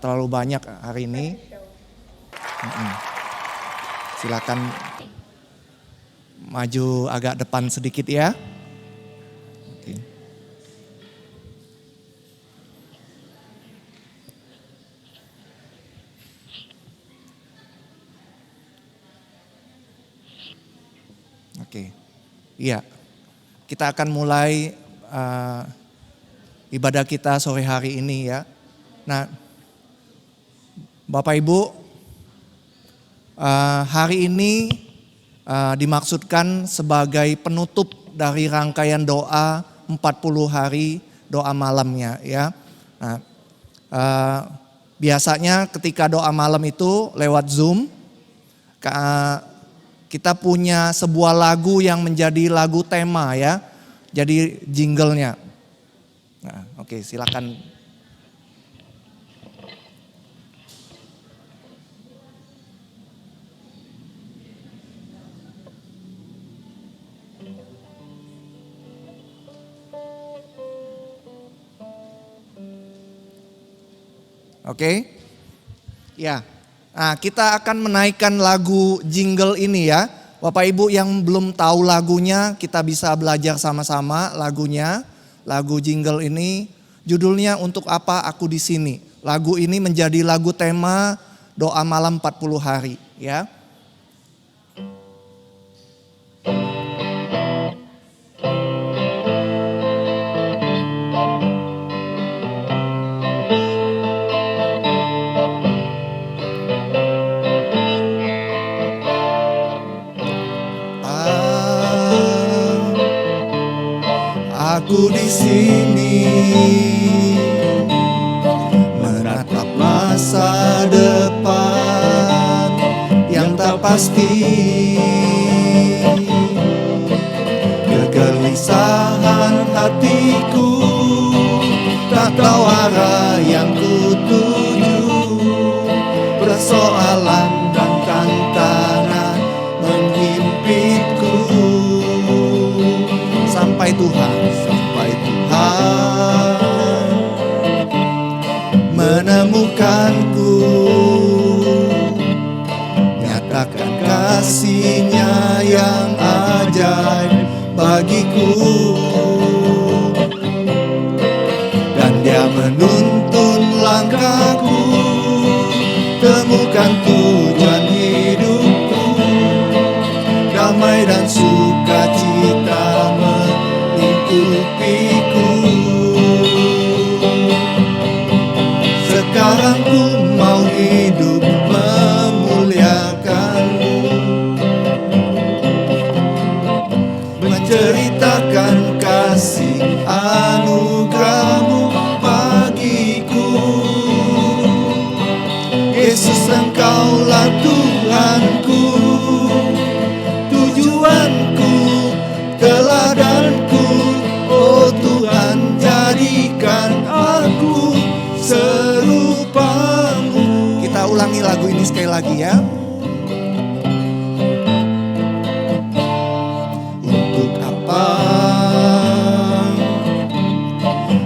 terlalu banyak hari ini. Silakan maju agak depan sedikit ya. Oke. Oke. Iya. Kita akan mulai ibadah kita sore hari ini ya. Nah, Bapak Ibu, hari ini dimaksudkan sebagai penutup dari rangkaian doa 40 hari doa malamnya ya. Nah, biasanya ketika doa malam itu lewat Zoom, kita punya sebuah lagu yang menjadi lagu tema ya. Jadi jinglenya. Nah, oke, silakan. Oke. Ya. Nah, kita akan menaikkan lagu jingle ini ya. Bapak Ibu yang belum tahu lagunya, kita bisa belajar sama-sama lagunya. Lagu jingle ini judulnya Untuk Apa Aku di Sini. Lagu ini menjadi lagu tema doa malam 40 hari ya. Aku di sini menatap masa depan yang tak pasti. Kegelisahan hatiku tak tahu arah yang kutuju. Persoalan dan tantangan menghimpitku. Sampai Tuhan menemukanku, nyatakan kasih-Nya yang ajaib bagiku, dan Dia menuntun langkahku, temukan tujuan hidupku, damai dan sukacita melingkupiku. Sekarang ku mau hidup memuliakan-Mu, menceritakan kasih anugerah-Mu bagiku. Yesus, Engkaulah Tuhanku, tujuanku, teladanku. Oh Tuhan, jadikan aku serupa-Mu. Kita ulangi lagu ini sekali lagi ya. Untuk apa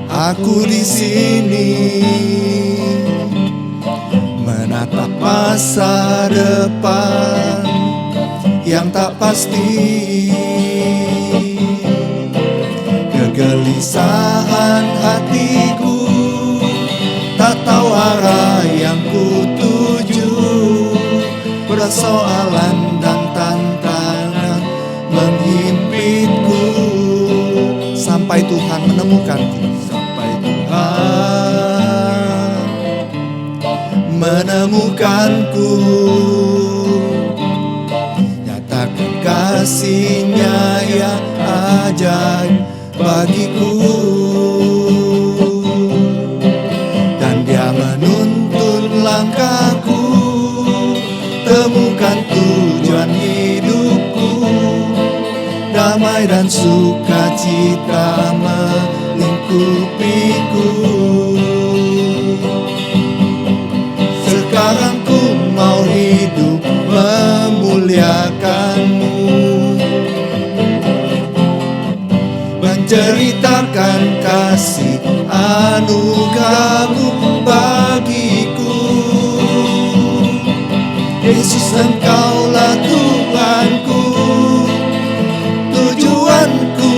aku di sini menatap masa depan yang tak pasti. Kegelisahan hatiku tak tahu arah yang kutuju. Persoalan dan tantangan menghimpitku. Sampai Tuhan menemukanku. Sampai Tuhan menemukanku. Nyatakan kasih-Nya yang ajaib bagiku, dan Dia menuntun langkahku, temukan tujuan hidupku, damai dan sukacita melingkupiku. Sekarang ku mau hidup memuliakan-Mu, menceritakan kasih anugerah-Mu bagiku. Yesus, Engkaulah Tuhanku, tujuanku,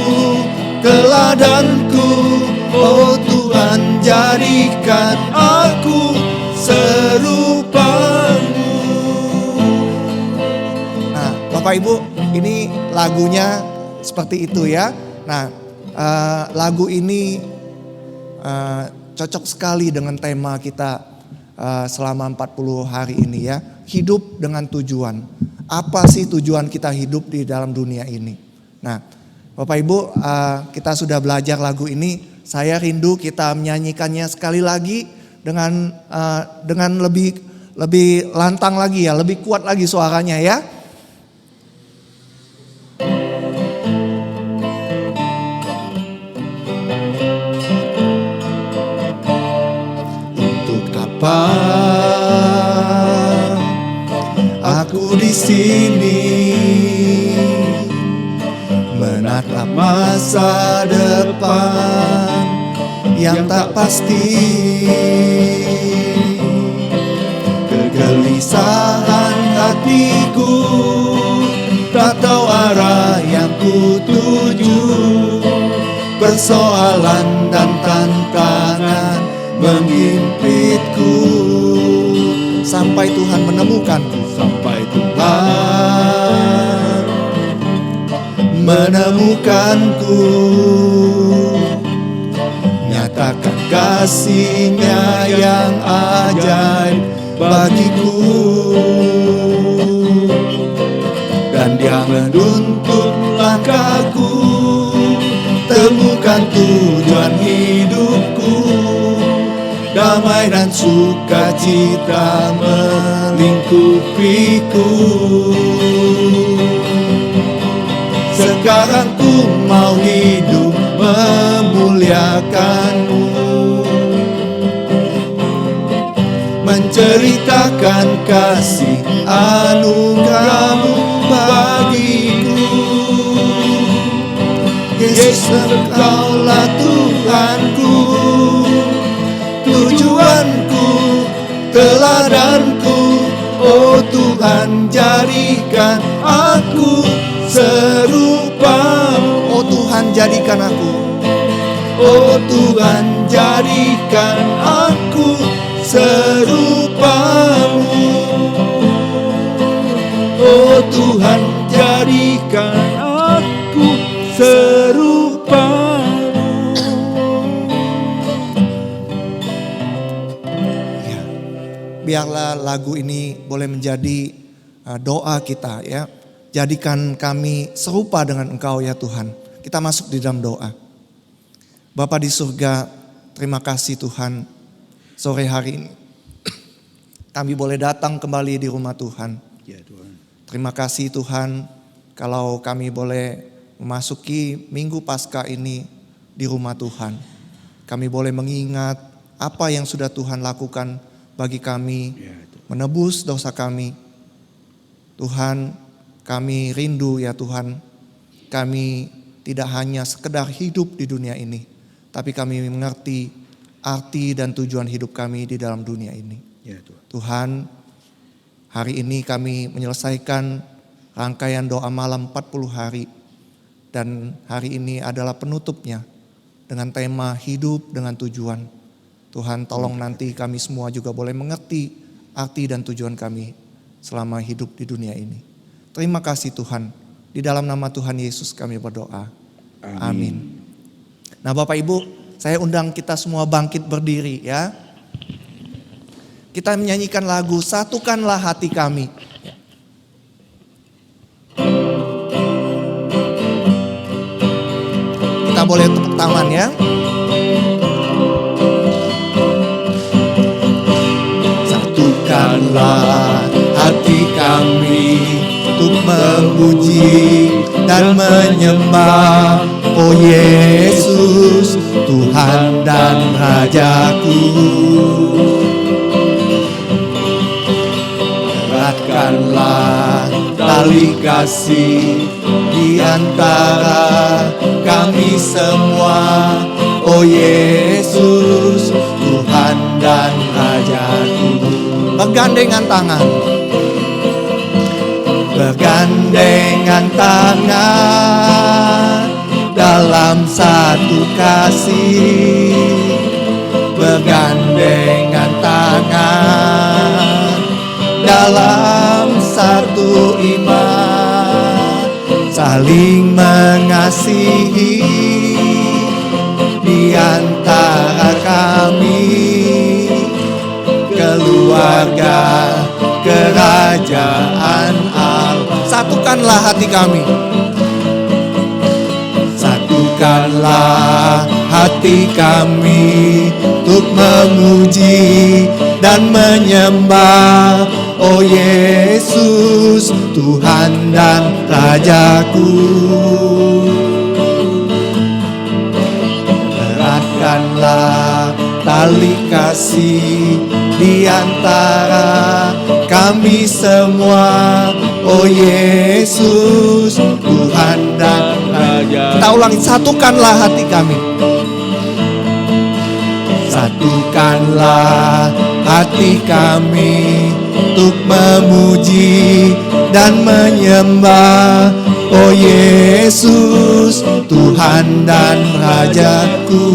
teladanku. Oh Tuhan, jadikan aku serupamu. Nah, Bapak Ibu, ini lagunya seperti itu ya. Nah, lagu ini cocok sekali dengan tema kita selama 40 hari ini ya. Hidup dengan tujuan. Apa sih tujuan kita hidup di dalam dunia ini? Nah, Bapak Ibu, kita sudah belajar lagu ini. Saya rindu kita menyanyikannya sekali lagi dengan lebih lantang lagi ya, lebih kuat lagi suaranya ya. Untuk apa aku di sini menatap masa depan yang tak pasti, kegelisahan hatiku tak tahu arah yang ku tuju, persoalan dan tantangan menghimpitku, sampai Tuhan menemukanku, sampai Tuhan menemukanku, nyatakan kasih-Nya yang ajaib bagiku, dan Dia menuntut langkahku, temukan tujuan hidupku, damai dan sukacita melingkupiku. Sekarang ku mau hidup memuliakan-Mu, menceritakan kasih anugerah-Mu bagiku. Yesus, Engkaulah Tuhanku, tujuanku, teladanku. Oh Tuhan, jadikan aku serupa-Mu. Oh Tuhan, jadikan aku. Oh Tuhan, jadikan aku serupa-Mu. Oh Tuhan, jadikan aku serupa-Mu. Ya, biarlah lagu ini boleh menjadi doa kita ya. Jadikan kami serupa dengan Engkau ya Tuhan. Kita masuk di dalam doa. Bapa di surga, terima kasih Tuhan. Sore hari ini kami boleh datang kembali di rumah Tuhan. Ya Tuhan. Terima kasih Tuhan kalau kami boleh memasuki Minggu Paskah ini di rumah Tuhan. Kami boleh mengingat apa yang sudah Tuhan lakukan bagi kami, menebus dosa kami. Tuhan, kami rindu ya Tuhan, kami tidak hanya sekedar hidup di dunia ini, tapi kami mengerti arti dan tujuan hidup kami di dalam dunia ini. Ya, Tuhan. Tuhan, hari ini kami menyelesaikan rangkaian doa malam 40 hari. Dan hari ini adalah penutupnya dengan tema hidup dengan tujuan. Tuhan, tolong nanti kami semua juga boleh mengerti arti dan tujuan kami selama hidup di dunia ini. Terima kasih Tuhan. Di dalam nama Tuhan Yesus kami berdoa. Amin. Nah Bapak Ibu, saya undang kita semua bangkit berdiri ya. Kita menyanyikan lagu Satukanlah Hati Kami. Kita boleh tepuk tangan ya. Satukanlah hati kami untuk memuji dan menyembah, oh Yesus, Tuhan dan Rajaku. Eratkanlah tali kasih di antara kami semua, oh Yesus, Tuhan dan Rajaku. Bergandengan tangan. bergandengan tangan dalam satu kasih, bergandengan tangan dalam satu iman, saling mengasihi di antara kami, keluarga kerajaan Allah. Satukanlah hati kami, satukanlah hati kami untuk memuji dan menyembah, oh Yesus, Tuhan dan Rajaku. Eratkanlah tali kasih di antara kami semua, oh Yesus, Tuhan dan Raja. Kita ulangi, satukanlah hati kami. Satukanlah hati kami untuk memuji dan menyembah, oh Yesus, Tuhan dan Rajaku.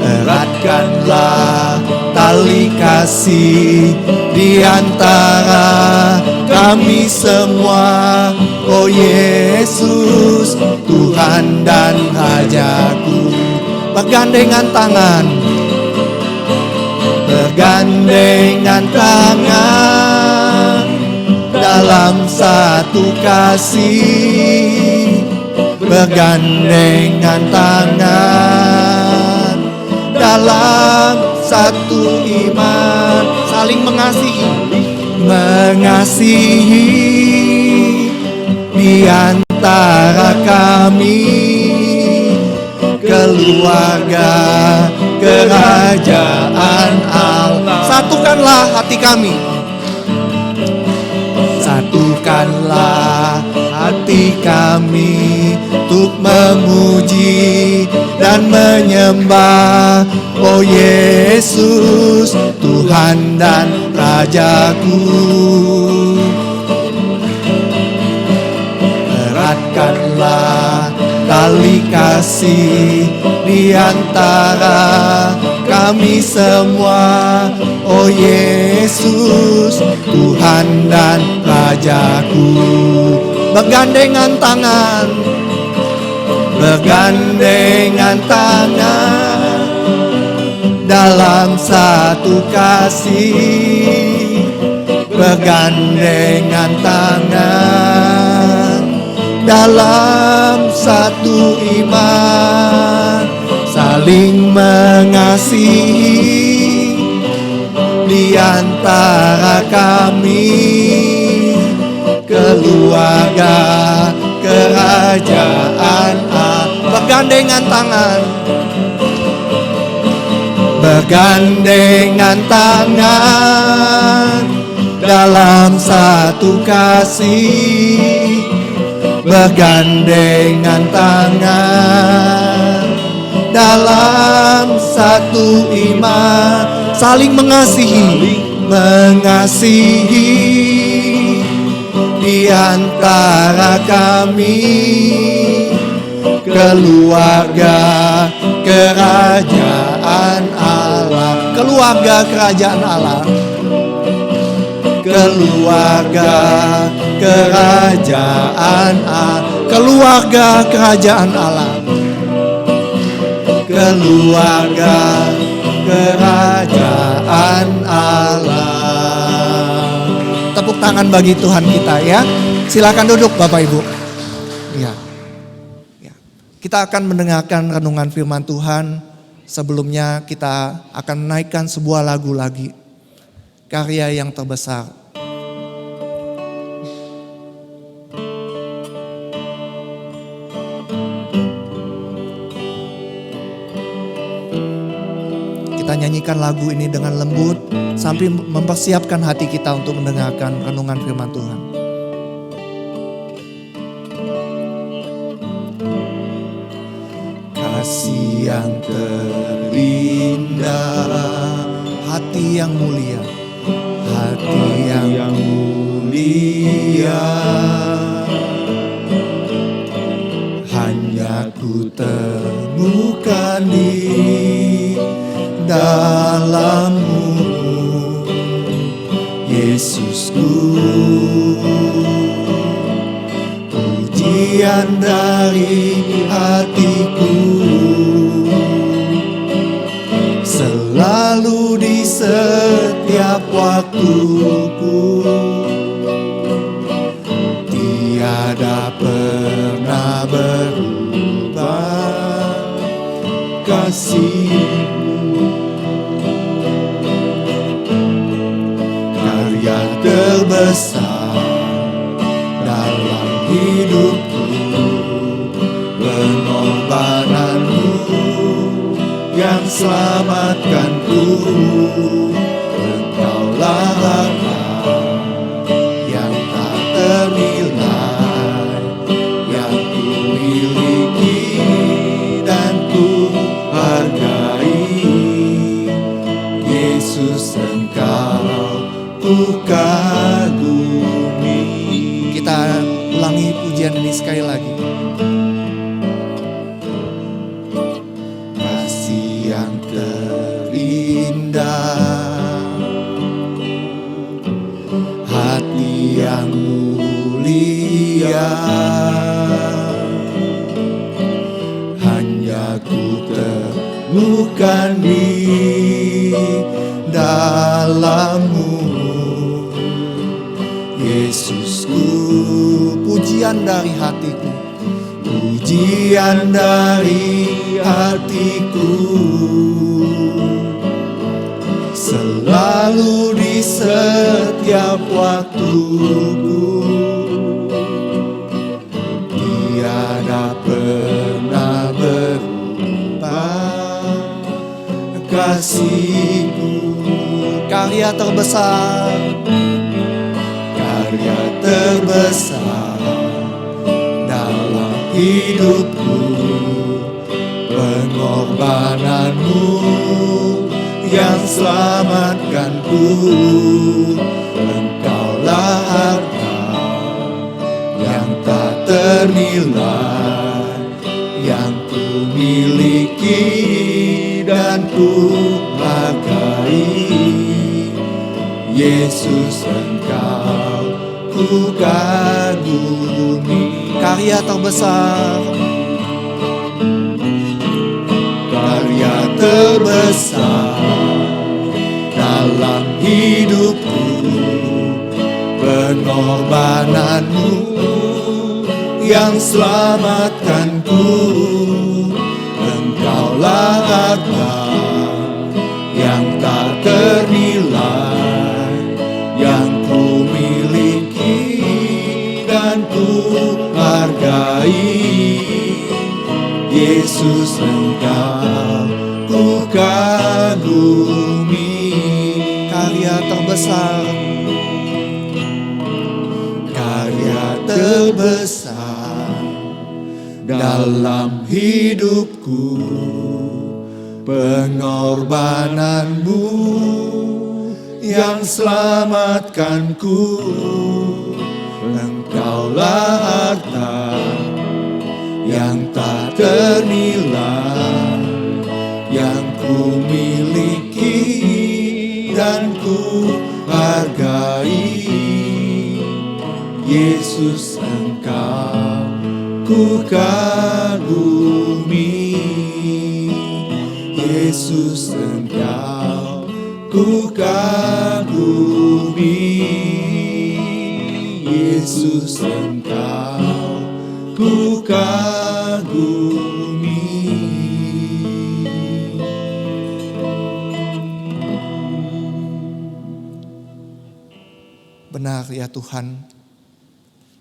Eratkanlah tali kasih di antara kami semua, oh Yesus, Tuhan dan Rajaku. Bergandengan tangan, bergandengan tangan dalam satu kasih, bergandengan tangan dalam satu iman, saling mengasihi di antara kami, keluarga kerajaan Allah. Satukanlah hati kami, satukanlah hati kami untuk memuji dan menyembah, oh Yesus, Tuhan dan Rajaku. Eratkanlah tali kasih di antara kami semua, oh Yesus, Tuhan dan Rajaku. Bergandengan tangan, bergandengan tangan dalam satu kasih, bergandengan tangan dalam satu iman, saling mengasihi di antara kami, keluarga kerajaan Allah. Bergandengan tangan, bergandengan tangan dalam satu kasih, bergandengan tangan dalam satu iman, saling mengasihi di antara kami, keluarga kerajaan Allah. Keluarga kerajaan Allah, keluarga kerajaan Allah, keluarga kerajaan Allah, keluarga kerajaan Allah. Tepuk tangan bagi Tuhan kita ya. Silakan duduk Bapak Ibu. Ya. Kita akan mendengarkan renungan firman Tuhan. Sebelumnya kita akan menaikkan sebuah lagu lagi. Karya yang terbesar. Kita nyanyikan lagu ini dengan lembut sambil mempersiapkan hati kita untuk mendengarkan renungan firman Tuhan. Kasih yang terindah, hati yang mulia, hati mulia, hanya ku temukan di dalam-Mu, Yesusku. Pujian dari hatiku selalu di setiap waktuku, tiada pernah berubah kasih-Mu. Karya terbesar dalam hidupku, pengorbanan-Mu yang selamatkanku. Engkaulah harta yang tak ternilai, yang ku miliki dan ku hargai. Yesus, Engkau ku kagumi. Kita ulangi pujian ini sekali lagi. Kasih yang terindah, hati yang mulia, hanya ku temukan di dalam-Mu, Yesusku. Pujian dari hatiku, pujian dari hatiku, selalu di setiap waktuku, tiada pernah berubah kasih-Mu. Karya terbesar, karya terbesar dalam hidupku, pengorbanan-Mu yang selamatkanku. Engkaulah harta yang tak ternilai, yang ku miliki dan ku hargai. Yesus, Engkau ku kagumi. Karya terbesar, karya terbesar dalam hidupku, pengorbanan-Mu yang selamatkanku. Engkaulah harta yang tak ternilai, yang ku miliki dan ku hargai. Yesus, Engkau ku kagumi. Karya terbesar, karya terbesar dalam hidupku, pengorbanan-Mu yang selamatkanku. Engkaulah harta yang tak ternilai, yang ku miliki dan ku hargai. Yesus, Engkau ku kagumi. Yesus, Engkau ku kagumi. Yesus, Engkau ku kagumi. Benar ya Tuhan,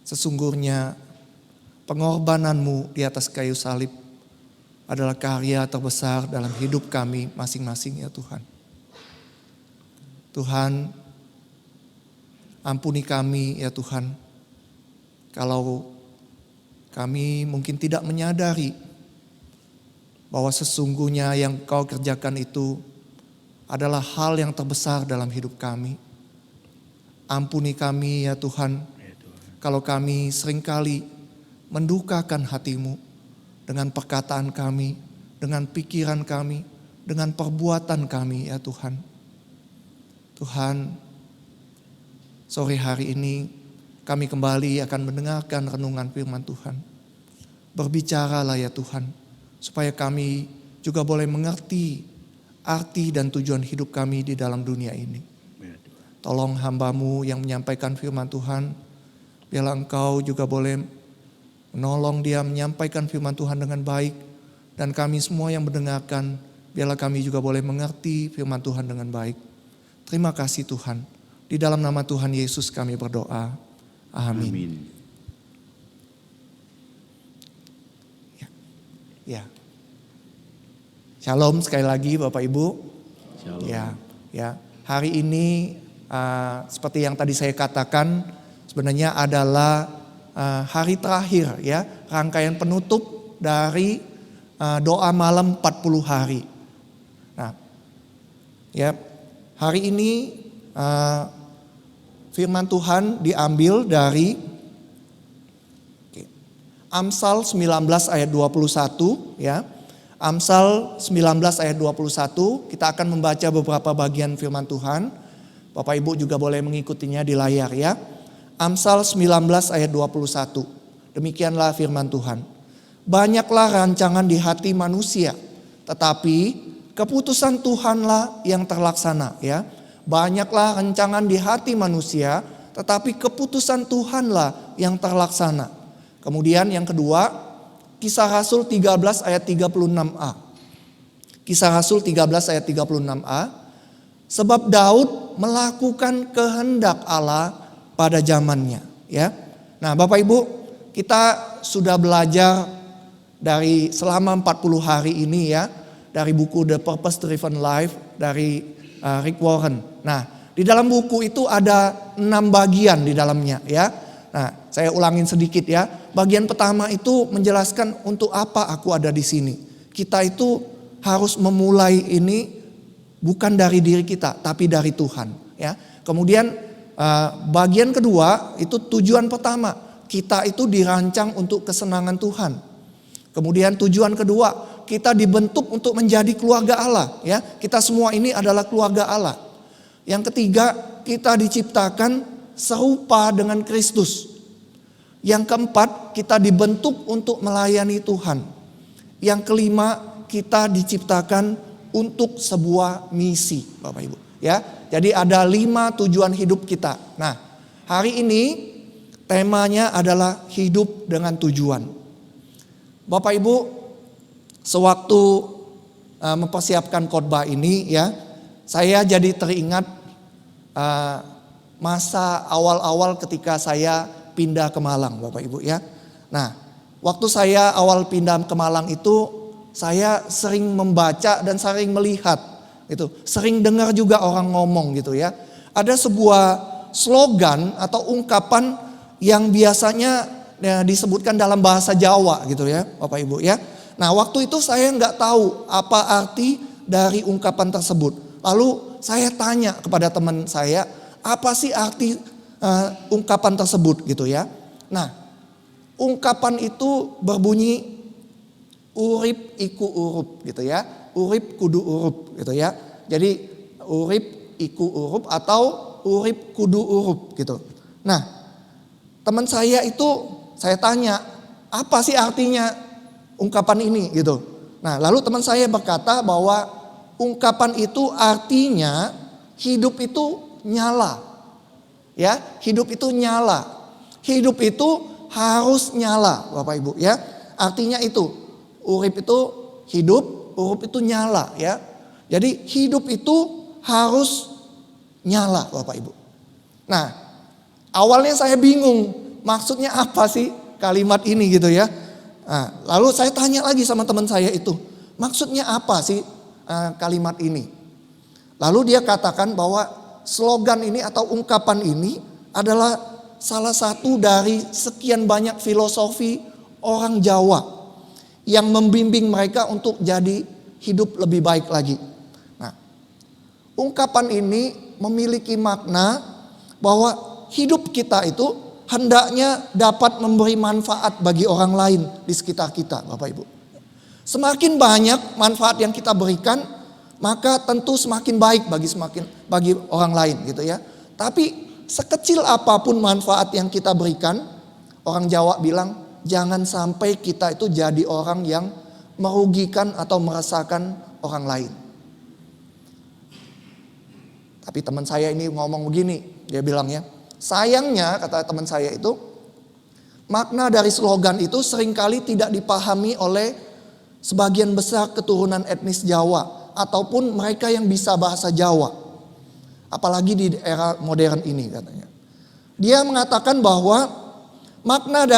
sesungguhnya pengorbanan-Mu di atas kayu salib adalah karya terbesar dalam hidup kami masing-masing ya Tuhan. Tuhan, ampuni kami ya Tuhan, kalau kami mungkin tidak menyadari bahwa sesungguhnya yang Kau kerjakan itu adalah hal yang terbesar dalam hidup kami. Ampuni kami ya Tuhan, kalau kami seringkali mendukakan hati-Mu dengan perkataan kami, dengan pikiran kami, dengan perbuatan kami ya Tuhan. Tuhan, sore hari ini kami kembali akan mendengarkan renungan firman Tuhan. Berbicaralah ya Tuhan, supaya kami juga boleh mengerti arti dan tujuan hidup kami di dalam dunia ini. Tolong hamba-Mu yang menyampaikan firman Tuhan, biarlah Engkau juga boleh menolong dia menyampaikan firman Tuhan dengan baik. Dan kami semua yang mendengarkan, biarlah kami juga boleh mengerti firman Tuhan dengan baik. Terima kasih Tuhan. Di dalam nama Tuhan Yesus kami berdoa. Amin. Ya. Shalom sekali lagi Bapak Ibu. Shalom. Ya. Hari ini seperti yang tadi saya katakan, sebenarnya adalah hari terakhir ya, rangkaian penutup dari doa malam 40 hari. Nah, ya, hari ini firman Tuhan diambil dari Amsal 19 ayat 21 ya. Amsal 19 ayat 21, kita akan membaca beberapa bagian firman Tuhan. Bapak Ibu juga boleh mengikutinya di layar ya. Amsal 19 ayat 21. Demikianlah firman Tuhan. Banyaklah rancangan di hati manusia, tetapi keputusan Tuhanlah yang terlaksana ya. Banyaklah rancangan di hati manusia, tetapi keputusan Tuhanlah yang terlaksana. Kemudian yang kedua, Kisah Rasul 13 ayat 36a. Kisah Rasul 13 ayat 36a. Sebab Daud melakukan kehendak Allah pada zamannya, ya. Nah, Bapak Ibu, kita sudah belajar dari selama 40 hari ini ya, dari buku The Purpose Driven Life dari Rick Warren. Nah, di dalam buku itu ada 6 bagian di dalamnya ya. Nah, saya ulangin sedikit ya. Bagian pertama itu menjelaskan untuk apa aku ada di sini. Kita itu harus memulai ini bukan dari diri kita, tapi dari Tuhan ya. Kemudian bagian kedua itu tujuan pertama. Kita itu dirancang untuk kesenangan Tuhan. Kemudian tujuan kedua, kita dibentuk untuk menjadi keluarga Allah ya. Kita semua ini adalah keluarga Allah. Yang ketiga, kita diciptakan serupa dengan Kristus. Yang keempat, kita dibentuk untuk melayani Tuhan. Yang kelima, kita diciptakan untuk sebuah misi, Bapak Ibu. Ya, jadi ada 5 tujuan hidup kita. Nah, hari ini temanya adalah hidup dengan tujuan. Bapak Ibu, sewaktu mempersiapkan khotbah ini ya, saya jadi teringat masa awal-awal ketika saya pindah ke Malang, Bapak Ibu ya. Nah, waktu saya awal pindah ke Malang itu, saya sering membaca dan sering melihat gitu. Sering dengar juga orang ngomong gitu ya. Ada sebuah slogan atau ungkapan yang biasanya disebutkan dalam bahasa Jawa gitu ya, Bapak Ibu ya. Nah, waktu itu saya nggak tahu apa arti dari ungkapan tersebut. Lalu saya tanya kepada teman saya, apa sih arti ungkapan tersebut gitu ya. Nah, ungkapan itu berbunyi urip iku urup gitu ya. Urip kudu urup gitu ya. Jadi urip iku urup atau urip kudu urup gitu. Nah, teman saya itu saya tanya, apa sih artinya ungkapan ini gitu. Nah, lalu teman saya berkata bahwa ungkapan itu artinya hidup itu nyala. Ya, hidup itu nyala. Hidup itu harus nyala, Bapak Ibu ya. Artinya itu, urip itu hidup, urup itu nyala ya. Jadi hidup itu harus nyala, Bapak Ibu. Nah, awalnya saya bingung, maksudnya apa sih kalimat ini gitu ya. Nah, lalu saya tanya lagi sama teman saya itu, maksudnya apa sih kalimat ini? Lalu dia katakan bahwa slogan ini atau ungkapan ini adalah salah satu dari sekian banyak filosofi orang Jawa yang membimbing mereka untuk jadi hidup lebih baik lagi. Nah, ungkapan ini memiliki makna bahwa hidup kita itu hendaknya dapat memberi manfaat bagi orang lain di sekitar kita, Bapak Ibu. Semakin banyak manfaat yang kita berikan, maka tentu semakin baik bagi orang lain gitu ya. Tapi sekecil apapun manfaat yang kita berikan, orang Jawa bilang jangan sampai kita itu jadi orang yang merugikan atau meresahkan orang lain. Tapi teman saya ini ngomong begini, dia bilang ya, sayangnya kata teman saya itu, makna dari slogan itu seringkali tidak dipahami oleh sebagian besar keturunan etnis Jawa ataupun mereka yang bisa bahasa Jawa. Apalagi di era modern ini katanya. Dia mengatakan bahwa makna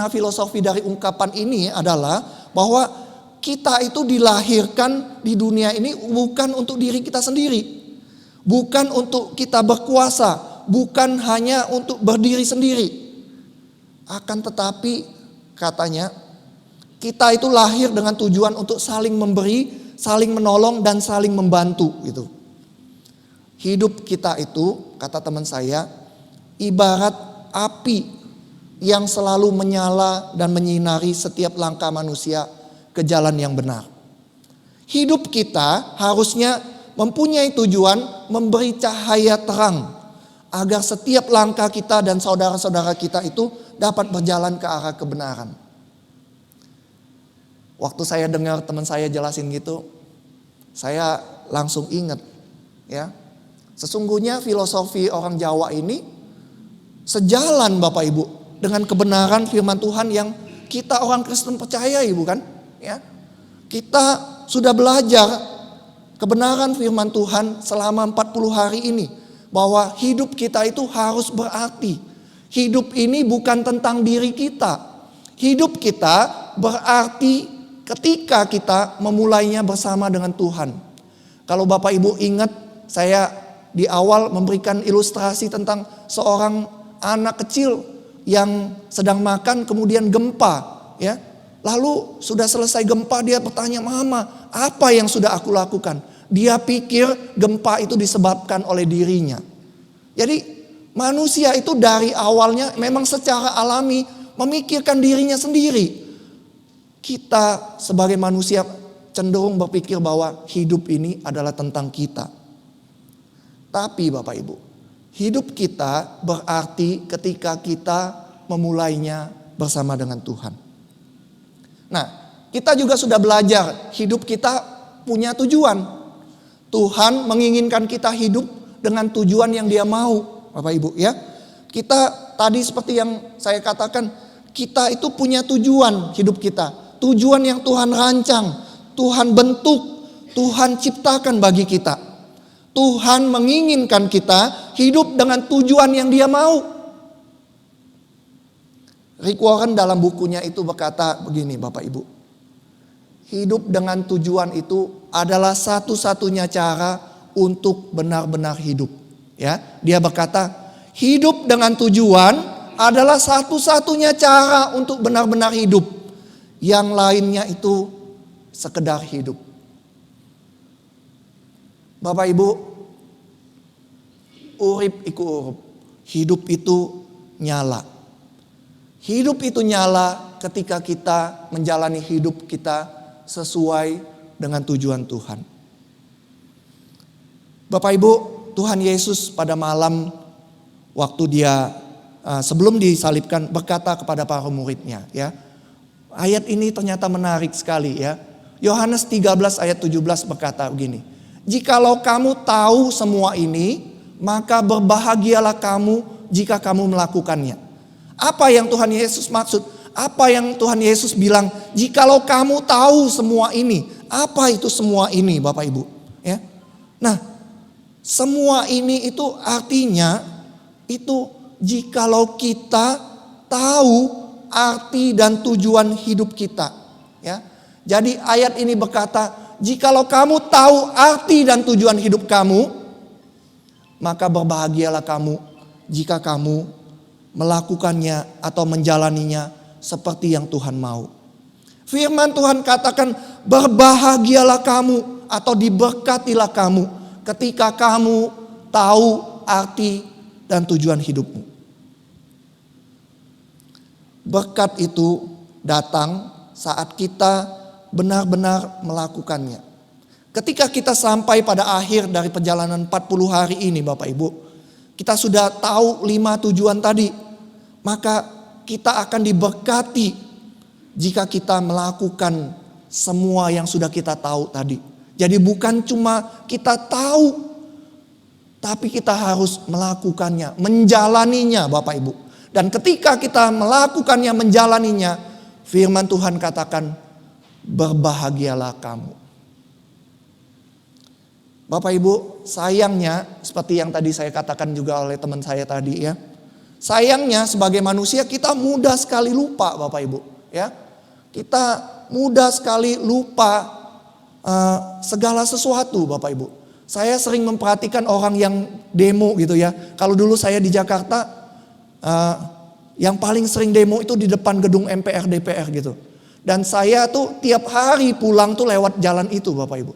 filosofi dari ungkapan ini adalah bahwa kita itu dilahirkan di dunia ini bukan untuk diri kita sendiri. Bukan untuk kita berkuasa, bukan hanya untuk berdiri sendiri. Akan tetapi katanya kita itu lahir dengan tujuan untuk saling memberi, saling menolong dan saling membantu gitu. Hidup kita itu, kata teman saya, ibarat api yang selalu menyala dan menyinari setiap langkah manusia ke jalan yang benar. Hidup kita harusnya mempunyai tujuan memberi cahaya terang agar setiap langkah kita dan saudara-saudara kita itu dapat berjalan ke arah kebenaran. Waktu saya dengar teman saya jelasin gitu, saya langsung ingat ya. Sesungguhnya filosofi orang Jawa ini sejalan Bapak Ibu dengan kebenaran firman Tuhan yang kita orang Kristen percayai, bukan? Ya. Kita sudah belajar kebenaran firman Tuhan selama 40 hari ini. Bahwa hidup kita itu harus berarti. Hidup ini bukan tentang diri kita. Hidup kita berarti ketika kita memulainya bersama dengan Tuhan. Kalau Bapak Ibu ingat, saya di awal memberikan ilustrasi tentang seorang anak kecil yang sedang makan kemudian gempa. Ya. Lalu sudah selesai gempa dia bertanya, "Mama, apa yang sudah aku lakukan?" Dia pikir gempa itu disebabkan oleh dirinya. Jadi manusia itu dari awalnya memang secara alami memikirkan dirinya sendiri. Kita sebagai manusia cenderung berpikir bahwa hidup ini adalah tentang kita. Tapi Bapak Ibu, hidup kita berarti ketika kita memulainya bersama dengan Tuhan. Nah, kita juga sudah belajar hidup kita punya tujuan. Tuhan menginginkan kita hidup dengan tujuan yang Dia mau, Bapak Ibu ya. Kita tadi seperti yang saya katakan, kita itu punya tujuan hidup kita. Tujuan yang Tuhan rancang, Tuhan bentuk, Tuhan ciptakan bagi kita. Tuhan menginginkan kita hidup dengan tujuan yang Dia mau. Rick Warren dalam bukunya itu berkata begini Bapak Ibu. Hidup dengan tujuan itu adalah satu-satunya cara untuk benar-benar hidup. Ya, dia berkata, hidup dengan tujuan adalah satu-satunya cara untuk benar-benar hidup. Yang lainnya itu sekedar hidup. Bapak Ibu, urip iku urup. Hidup itu nyala. Hidup itu nyala ketika kita menjalani hidup kita sesuai dengan tujuan Tuhan. Bapak Ibu, Tuhan Yesus pada malam waktu Dia sebelum disalibkan berkata kepada para muridnya ya. Ayat ini ternyata menarik sekali ya. Yohanes 13 ayat 17 berkata begini. Jikalau kamu tahu semua ini, maka berbahagialah kamu jika kamu melakukannya. Apa yang Tuhan Yesus maksud? Apa yang Tuhan Yesus bilang? Jikalau kamu tahu semua ini. Apa itu semua ini Bapak Ibu? Ya. Nah, semua ini itu artinya itu jikalau kita tahu arti dan tujuan hidup kita. Ya. Jadi ayat ini berkata, jikalau kamu tahu arti dan tujuan hidup kamu, maka berbahagialah kamu jika kamu melakukannya atau menjalaninya seperti yang Tuhan mau. Firman Tuhan katakan berbahagialah kamu atau diberkatilah kamu ketika kamu tahu arti dan tujuan hidupmu. Berkat itu datang saat kita benar-benar melakukannya. Ketika kita sampai pada akhir dari perjalanan 40 hari ini Bapak Ibu, kita sudah tahu 5 tujuan tadi. Maka kita akan diberkati jika kita melakukan semua yang sudah kita tahu tadi. Jadi bukan cuma kita tahu, tapi kita harus melakukannya, menjalaninya Bapak Ibu. Dan ketika kita melakukannya, menjalaninya, firman Tuhan katakan, berbahagialah kamu. Bapak Ibu, sayangnya seperti yang tadi saya katakan juga oleh teman saya tadi ya. Sayangnya sebagai manusia kita mudah sekali lupa Bapak Ibu ya. Kita mudah sekali lupa segala sesuatu Bapak Ibu. Saya sering memperhatikan orang yang demo gitu ya. Kalau dulu saya di Jakarta, yang paling sering demo itu di depan gedung MPR DPR gitu. Dan saya tuh tiap hari pulang tuh lewat jalan itu Bapak Ibu.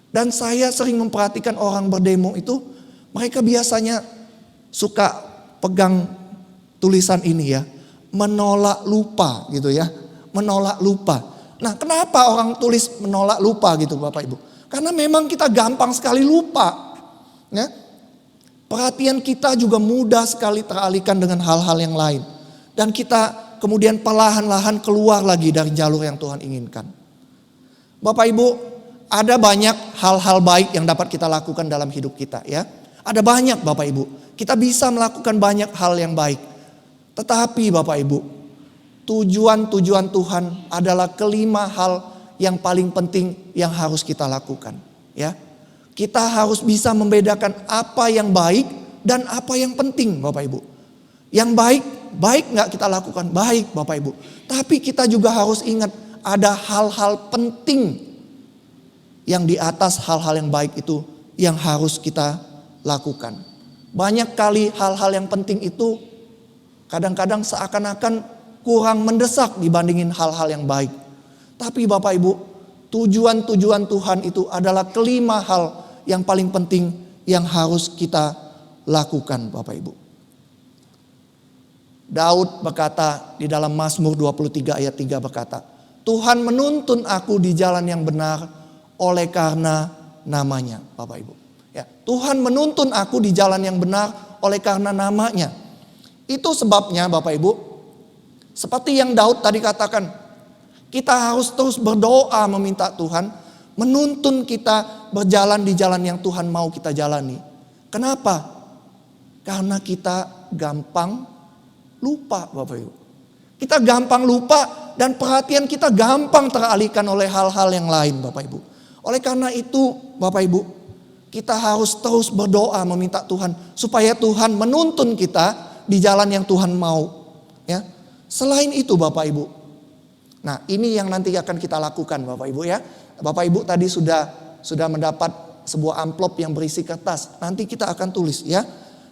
Dan saya sering memperhatikan orang berdemo itu, mereka biasanya suka pegang tulisan ini ya, menolak lupa gitu ya, menolak lupa. Nah kenapa orang tulis menolak lupa gitu Bapak Ibu? Karena memang kita gampang sekali lupa. Ya. Perhatian kita juga mudah sekali teralihkan dengan hal-hal yang lain. Dan kita kemudian perlahan-lahan keluar lagi dari jalur yang Tuhan inginkan. Bapak Ibu, ada banyak hal-hal baik yang dapat kita lakukan dalam hidup kita ya. Ada banyak Bapak Ibu. Kita bisa melakukan banyak hal yang baik. Tetapi Bapak Ibu, tujuan-tujuan Tuhan adalah kelima hal yang paling penting yang harus kita lakukan ya. Kita harus bisa membedakan apa yang baik dan apa yang penting Bapak Ibu. Yang baik gak kita lakukan? Baik Bapak Ibu. Tapi kita juga harus ingat ada hal-hal penting yang di atas hal-hal yang baik itu yang harus kita lakukan. Banyak kali hal-hal yang penting itu kadang-kadang seakan-akan kurang mendesak dibandingin hal-hal yang baik. Tapi Bapak Ibu, tujuan-tujuan Tuhan itu adalah kelima hal yang paling penting yang harus kita lakukan Bapak Ibu. Daud berkata di dalam Mazmur 23 ayat 3 berkata, Tuhan menuntun aku di jalan yang benar oleh karena namanya Bapak Ibu. Ya, Tuhan menuntun aku di jalan yang benar oleh karena namanya. Itu sebabnya Bapak Ibu, seperti yang Daud tadi katakan, kita harus terus berdoa meminta Tuhan menuntun kita berjalan di jalan yang Tuhan mau kita jalani. Kenapa? Karena kita gampang lupa Bapak Ibu. Kita gampang lupa dan perhatian kita gampang teralihkan oleh hal-hal yang lain Bapak Ibu. Oleh karena itu Bapak Ibu, kita harus terus berdoa meminta Tuhan supaya Tuhan menuntun kita di jalan yang Tuhan mau. Ya. Selain itu Bapak Ibu, nah ini yang nanti akan kita lakukan Bapak Ibu ya. Bapak Ibu tadi sudah mendapat sebuah amplop yang berisi kertas. Nanti kita akan tulis ya.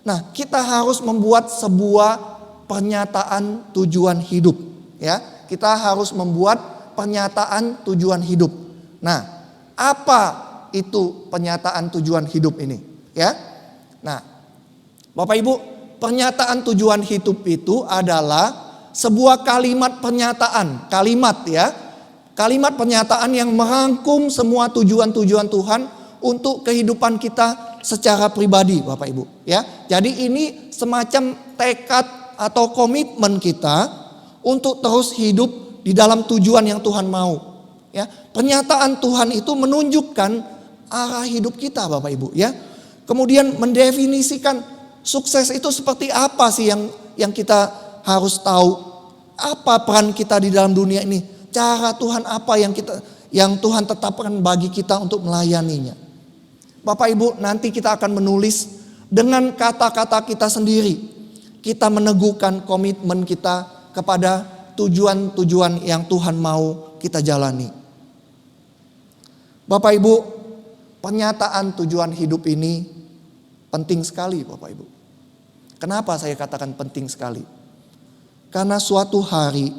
Nah kita harus membuat sebuah pernyataan tujuan hidup ya. Kita harus membuat pernyataan tujuan hidup. Nah apa itu pernyataan tujuan hidup ini ya? Nah Bapak Ibu, pernyataan tujuan hidup itu adalah sebuah kalimat pernyataan, kalimat ya. Kalimat pernyataan yang merangkum semua tujuan-tujuan Tuhan untuk kehidupan kita secara pribadi Bapak Ibu ya. Jadi ini semacam tekad atau komitmen kita untuk terus hidup di dalam tujuan yang Tuhan mau ya. Pernyataan Tuhan itu menunjukkan arah hidup kita Bapak Ibu ya. Kemudian mendefinisikan sukses itu seperti apa sih yang kita harus tahu. Apa peran kita di dalam dunia ini? Cara Tuhan apa yang Tuhan tetapkan bagi kita untuk melayaninya. Bapak Ibu, nanti kita akan menulis dengan kata-kata kita sendiri. Kita meneguhkan komitmen kita kepada tujuan-tujuan yang Tuhan mau kita jalani. Bapak Ibu, pernyataan tujuan hidup ini penting sekali Bapak Ibu. Kenapa saya katakan penting sekali? Karena suatu hari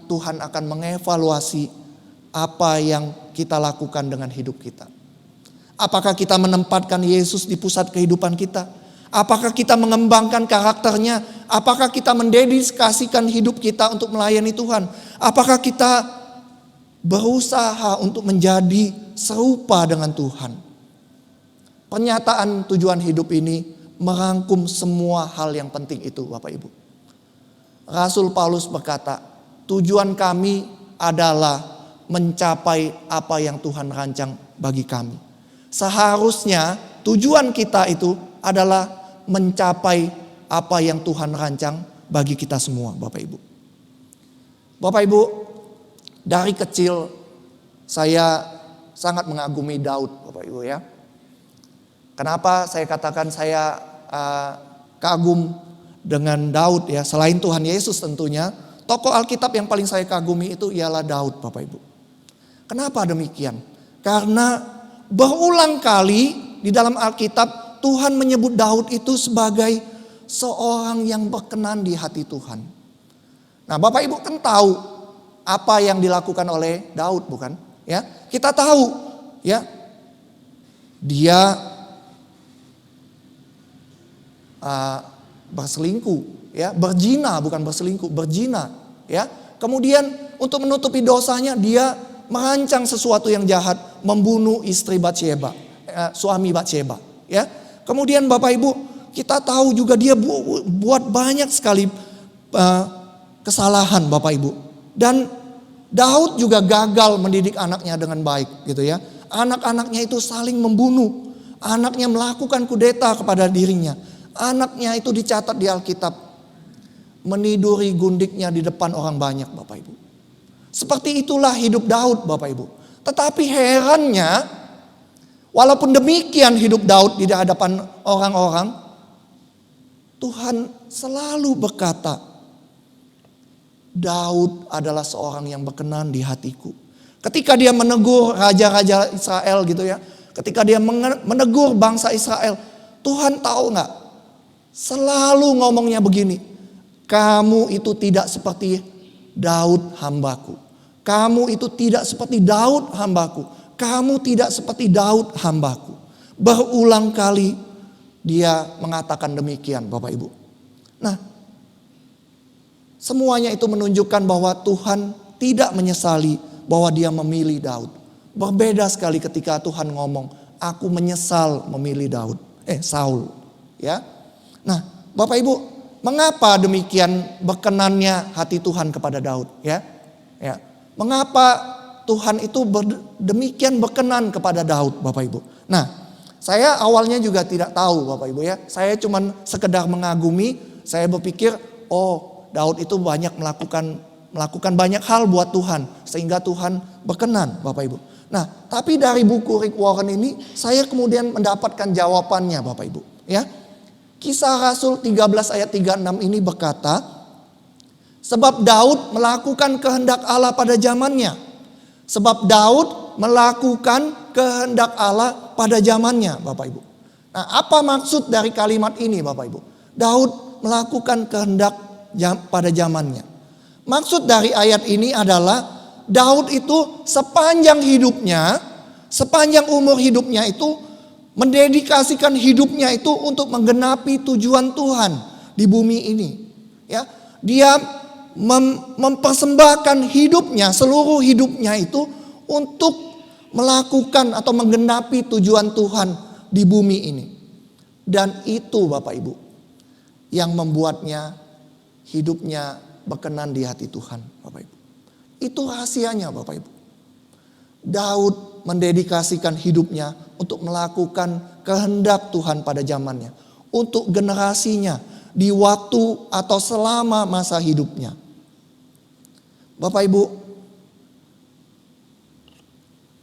Tuhan akan mengevaluasi apa yang kita lakukan dengan hidup kita. Apakah kita menempatkan Yesus di pusat kehidupan kita? Apakah kita mengembangkan karakternya? Apakah kita mendedikasikan hidup kita untuk melayani Tuhan? Apakah kita berusaha untuk menjadi serupa dengan Tuhan? Pernyataan tujuan hidup ini merangkum semua hal yang penting itu, Bapak Ibu. Rasul Paulus berkata, tujuan kami adalah mencapai apa yang Tuhan rancang bagi kami. Seharusnya tujuan kita itu adalah mencapai apa yang Tuhan rancang bagi kita semua, Bapak Ibu. Bapak Ibu, dari kecil saya sangat mengagumi Daud, Bapak Ibu ya. Kenapa saya katakan saya kagum dengan Daud ya? Selain Tuhan Yesus tentunya, tokoh Alkitab yang paling saya kagumi itu ialah Daud, Bapak Ibu. Kenapa demikian? Karena berulang kali di dalam Alkitab Tuhan menyebut Daud itu sebagai seorang yang berkenan di hati Tuhan. Nah, Bapak Ibu kan tahu apa yang dilakukan oleh Daud, bukan? Ya, kita tahu ya. Dia berselingkuh, ya, berzina, bukan berselingkuh, berzina, ya. Kemudian untuk menutupi dosanya dia merancang sesuatu yang jahat, membunuh istri Batsheba, suami Batsheba, ya. Kemudian Bapak Ibu, kita tahu juga dia buat banyak sekali kesalahan, Bapak Ibu. Dan Daud juga gagal mendidik anaknya dengan baik, gitu ya. Anak-anaknya itu saling membunuh, anaknya melakukan kudeta kepada dirinya. Anaknya itu dicatat di Alkitab meniduri gundiknya di depan orang banyak, Bapak Ibu. Seperti itulah hidup Daud, Bapak Ibu. Tetapi herannya, walaupun demikian hidup Daud di hadapan orang-orang, Tuhan selalu berkata, Daud adalah seorang yang berkenan di hatiku. Ketika dia menegur raja-raja Israel gitu ya, ketika dia menegur bangsa Israel, Tuhan tahu nggak? Selalu ngomongnya begini, kamu itu tidak seperti Daud hambaku. Kamu itu tidak seperti Daud hambaku. Kamu tidak seperti Daud hambaku. Berulang kali dia mengatakan demikian, Bapak Ibu. Nah, semuanya itu menunjukkan bahwa Tuhan tidak menyesali bahwa dia memilih Daud. Berbeda sekali ketika Tuhan ngomong, aku menyesal memilih Saul. Ya. Nah, Bapak Ibu, mengapa demikian berkenannya hati Tuhan kepada Daud? Ya. Mengapa Tuhan itu demikian berkenan kepada Daud, Bapak Ibu? Nah, saya awalnya juga tidak tahu, Bapak Ibu ya. Saya cuma sekedar mengagumi. Saya berpikir, Daud itu banyak melakukan banyak hal buat Tuhan, sehingga Tuhan berkenan, Bapak Ibu. Nah, tapi dari buku Rick Warren ini, saya kemudian mendapatkan jawabannya, Bapak Ibu. Ya. Kisah Rasul 13 ayat 36 ini berkata, sebab Daud melakukan kehendak Allah pada zamannya. Sebab Daud melakukan kehendak Allah pada zamannya, Bapak Ibu. Nah, apa maksud dari kalimat ini, Bapak Ibu? Daud melakukan kehendak pada zamannya. Maksud dari ayat ini adalah Daud itu sepanjang hidupnya, sepanjang umur hidupnya itu mendedikasikan hidupnya itu untuk menggenapi tujuan Tuhan di bumi ini. Ya, dia mempersembahkan hidupnya, seluruh hidupnya itu untuk melakukan atau menggenapi tujuan Tuhan di bumi ini. Dan itu Bapak Ibu yang membuatnya hidupnya berkenan di hati Tuhan, Bapak Ibu. Itu rahasianya, Bapak Ibu. Daud mendedikasikan hidupnya untuk melakukan kehendak Tuhan pada zamannya, untuk generasinya di waktu atau selama masa hidupnya. Bapak Ibu,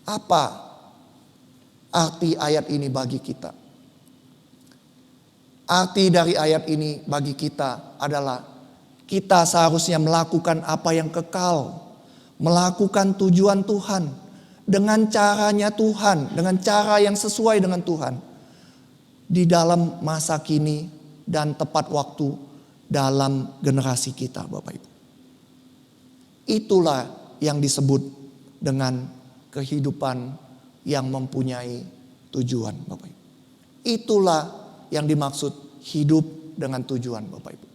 apa arti ayat ini bagi kita? Arti dari ayat ini bagi kita adalah kita seharusnya melakukan apa yang kekal, melakukan tujuan Tuhan dengan caranya Tuhan, dengan cara yang sesuai dengan Tuhan di dalam masa kini dan tepat waktu dalam generasi kita, Bapak Ibu. Itulah yang disebut dengan kehidupan yang mempunyai tujuan, Bapak Ibu. Itulah yang dimaksud hidup dengan tujuan, Bapak Ibu.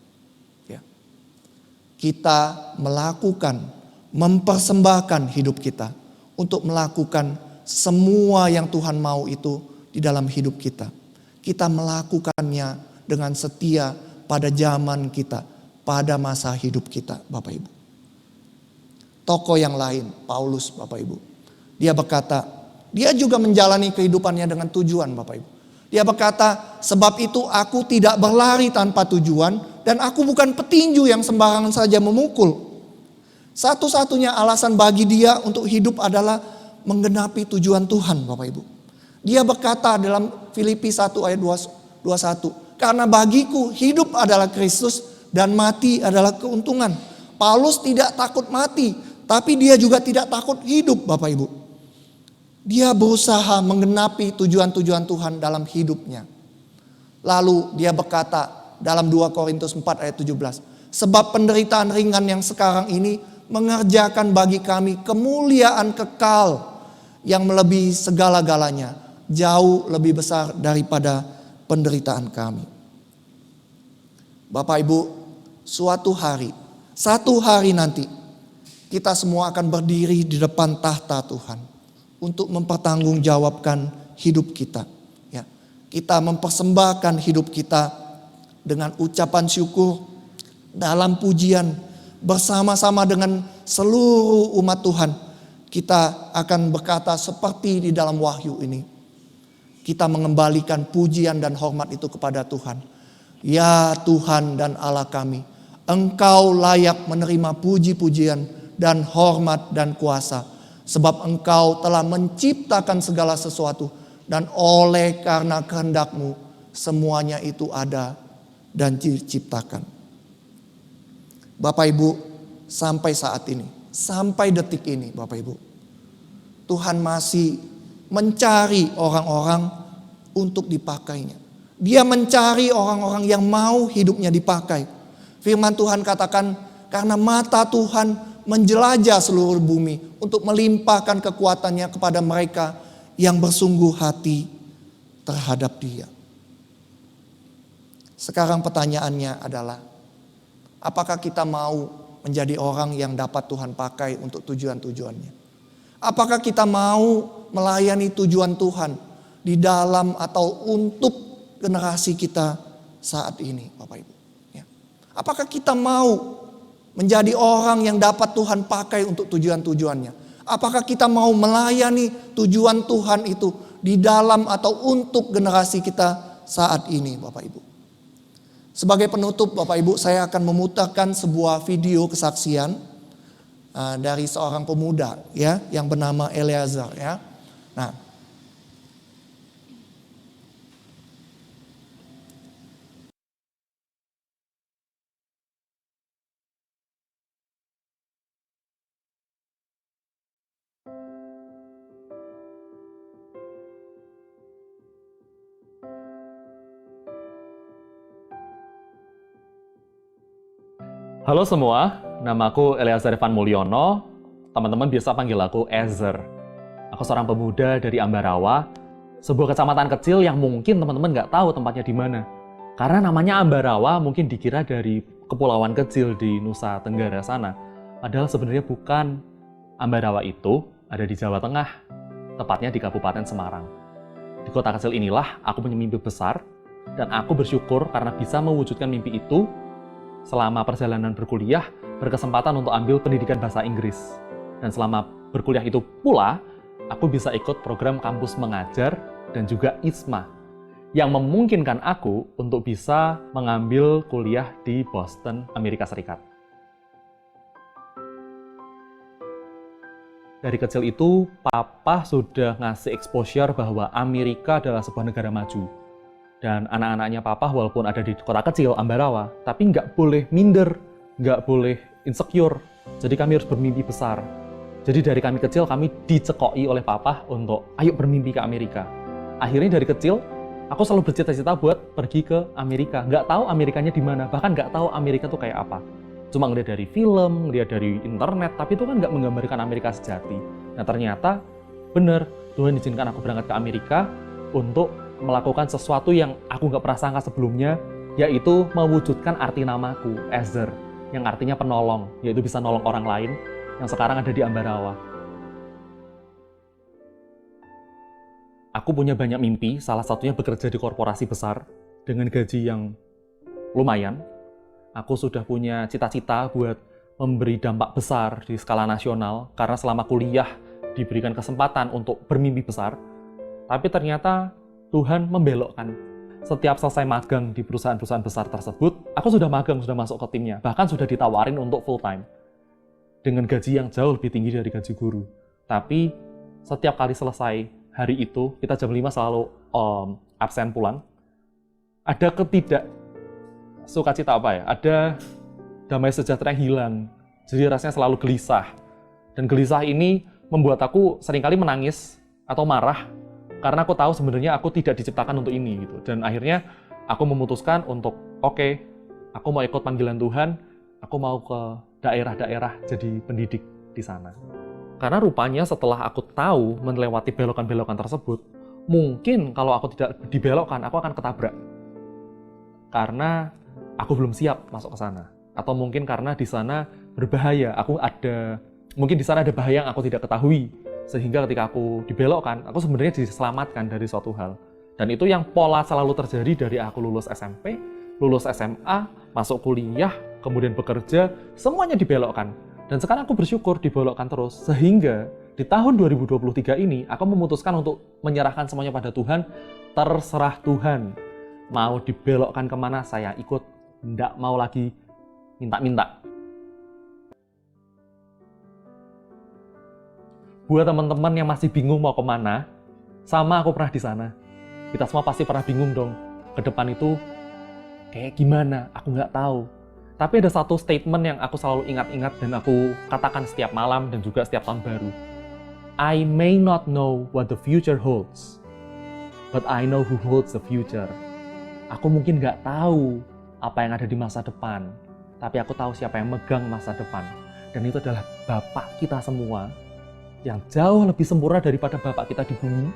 Ya. Kita melakukan, mempersembahkan hidup kita untuk melakukan semua yang Tuhan mau itu di dalam hidup kita. Kita melakukannya dengan setia pada zaman kita, pada masa hidup kita, Bapak Ibu. Tokoh yang lain, Paulus, Bapak Ibu. Dia berkata, dia juga menjalani kehidupannya dengan tujuan, Bapak Ibu. Dia berkata, sebab itu aku tidak berlari tanpa tujuan dan aku bukan petinju yang sembarangan saja memukul. Satu-satunya alasan bagi dia untuk hidup adalah menggenapi tujuan Tuhan, Bapak Ibu. Dia berkata dalam Filipi 1 ayat 21, karena bagiku hidup adalah Kristus dan mati adalah keuntungan. Paulus tidak takut mati, tapi dia juga tidak takut hidup, Bapak Ibu. Dia berusaha menggenapi tujuan-tujuan Tuhan dalam hidupnya. Lalu dia berkata dalam 2 Korintus 4 ayat 17. Sebab penderitaan ringan yang sekarang ini mengerjakan bagi kami kemuliaan kekal yang melebihi segala-galanya. Jauh lebih besar daripada penderitaan kami. Bapak Ibu, satu hari nanti kita semua akan berdiri di depan tahta Tuhan untuk mempertanggungjawabkan hidup kita. Ya, kita mempersembahkan hidup kita dengan ucapan syukur dalam pujian bersama-sama dengan seluruh umat Tuhan. Kita akan berkata seperti di dalam Wahyu ini. Kita mengembalikan pujian dan hormat itu kepada Tuhan. Ya Tuhan dan Allah kami, Engkau layak menerima puji-pujian dan hormat dan kuasa. Sebab Engkau telah menciptakan segala sesuatu dan oleh karena kehendak-Mu semuanya itu ada dan diciptakan. Bapak Ibu, sampai saat ini, sampai detik ini Bapak Ibu, Tuhan masih mencari orang-orang untuk dipakainya. Dia mencari orang-orang yang mau hidupnya dipakai. Firman Tuhan katakan, karena mata Tuhan menjelajah seluruh bumi untuk melimpahkan kekuatannya kepada mereka yang bersungguh hati terhadap Dia. Sekarang pertanyaannya adalah, apakah kita mau menjadi orang yang dapat Tuhan pakai untuk tujuan-tujuannya? Apakah kita mau melayani tujuan Tuhan di dalam atau untuk generasi kita saat ini, Bapak Ibu? Ya. Apakah kita mau menjadi orang yang dapat Tuhan pakai untuk tujuan-tujuannya? Apakah kita mau melayani tujuan Tuhan itu di dalam atau untuk generasi kita saat ini, Bapak Ibu? Sebagai penutup, Bapak Ibu, saya akan memutarkan sebuah video kesaksian dari seorang pemuda ya yang bernama Eleazar ya. Nah, Halo semua, namaku Eleazar Evan Mulyono, teman-teman biasa panggil aku Ezer. Aku seorang pemuda dari Ambarawa, sebuah kecamatan kecil yang mungkin teman-teman nggak tahu tempatnya di mana. Karena namanya Ambarawa mungkin dikira dari kepulauan kecil di Nusa Tenggara sana. Padahal sebenarnya bukan. Ambarawa itu ada di Jawa Tengah, tepatnya di Kabupaten Semarang. Di kota kecil inilah aku punya mimpi besar, dan aku bersyukur karena bisa mewujudkan mimpi itu. Selama perjalanan berkuliah, berkesempatan untuk ambil pendidikan bahasa Inggris. Dan selama berkuliah itu pula, aku bisa ikut program kampus mengajar dan juga ISMA, yang memungkinkan aku untuk bisa mengambil kuliah di Boston, Amerika Serikat. Dari kecil itu, Papa sudah ngasih exposure bahwa Amerika adalah sebuah negara maju. Dan anak-anaknya Papa walaupun ada di kota kecil, Ambarawa, tapi nggak boleh minder, nggak boleh insecure. Jadi kami harus bermimpi besar. Jadi dari kami kecil, kami dicekoi oleh Papa untuk ayo bermimpi ke Amerika. Akhirnya dari kecil, aku selalu bercita-cita buat pergi ke Amerika. Nggak tahu Amerikanya di mana, bahkan nggak tahu Amerika tuh kayak apa. Cuma ngeliat dari film, ngeliat dari internet, tapi itu kan nggak menggambarkan Amerika sejati. Nah ternyata bener, Tuhan izinkan aku berangkat ke Amerika untuk melakukan sesuatu yang aku nggak pernah sangka sebelumnya, yaitu mewujudkan arti namaku, Ezer, yang artinya penolong, yaitu bisa nolong orang lain yang sekarang ada di Ambarawa. Aku punya banyak mimpi, salah satunya bekerja di korporasi besar dengan gaji yang lumayan. Aku sudah punya cita-cita buat memberi dampak besar di skala nasional, karena selama kuliah diberikan kesempatan untuk bermimpi besar, tapi ternyata Tuhan membelokkan. Setiap selesai magang di perusahaan-perusahaan besar tersebut, aku sudah magang, sudah masuk ke timnya, bahkan sudah ditawarin untuk full time, dengan gaji yang jauh lebih tinggi dari gaji guru. Tapi setiap kali selesai hari itu, kita jam 5 selalu absen pulang, ada sukacita apa ya? Ada damai sejahtera yang hilang. Jadi rasanya selalu gelisah. Dan gelisah ini membuat aku seringkali menangis atau marah karena aku tahu sebenarnya aku tidak diciptakan untuk ini gitu. Dan akhirnya aku memutuskan untuk oke, aku mau ikut panggilan Tuhan, aku mau ke daerah-daerah jadi pendidik di sana. Karena rupanya setelah aku tahu melewati belokan-belokan tersebut, mungkin kalau aku tidak dibelokkan, aku akan ketabrak. Karena aku belum siap masuk ke sana. Atau mungkin karena di sana berbahaya, mungkin di sana ada bahaya yang aku tidak ketahui. Sehingga ketika aku dibelokkan, aku sebenarnya diselamatkan dari suatu hal. Dan itu yang pola selalu terjadi dari aku lulus SMP, lulus SMA, masuk kuliah, kemudian bekerja, semuanya dibelokkan. Dan sekarang aku bersyukur dibelokkan terus, sehingga di tahun 2023 ini, aku memutuskan untuk menyerahkan semuanya pada Tuhan. Terserah Tuhan, mau dibelokkan kemana saya ikut, nggak mau lagi minta-minta. Buat teman-teman yang masih bingung mau kemana, sama aku pernah di sana. Kita semua pasti pernah bingung dong, ke depan itu kayak gimana, aku nggak tahu. Tapi ada satu statement yang aku selalu ingat-ingat dan aku katakan setiap malam dan juga setiap tahun baru. I may not know what the future holds, but I know who holds the future. Aku mungkin nggak tahu apa yang ada di masa depan, tapi aku tahu siapa yang megang masa depan. Dan itu adalah Bapak kita semua, yang jauh lebih sempurna daripada Bapak kita di bumi,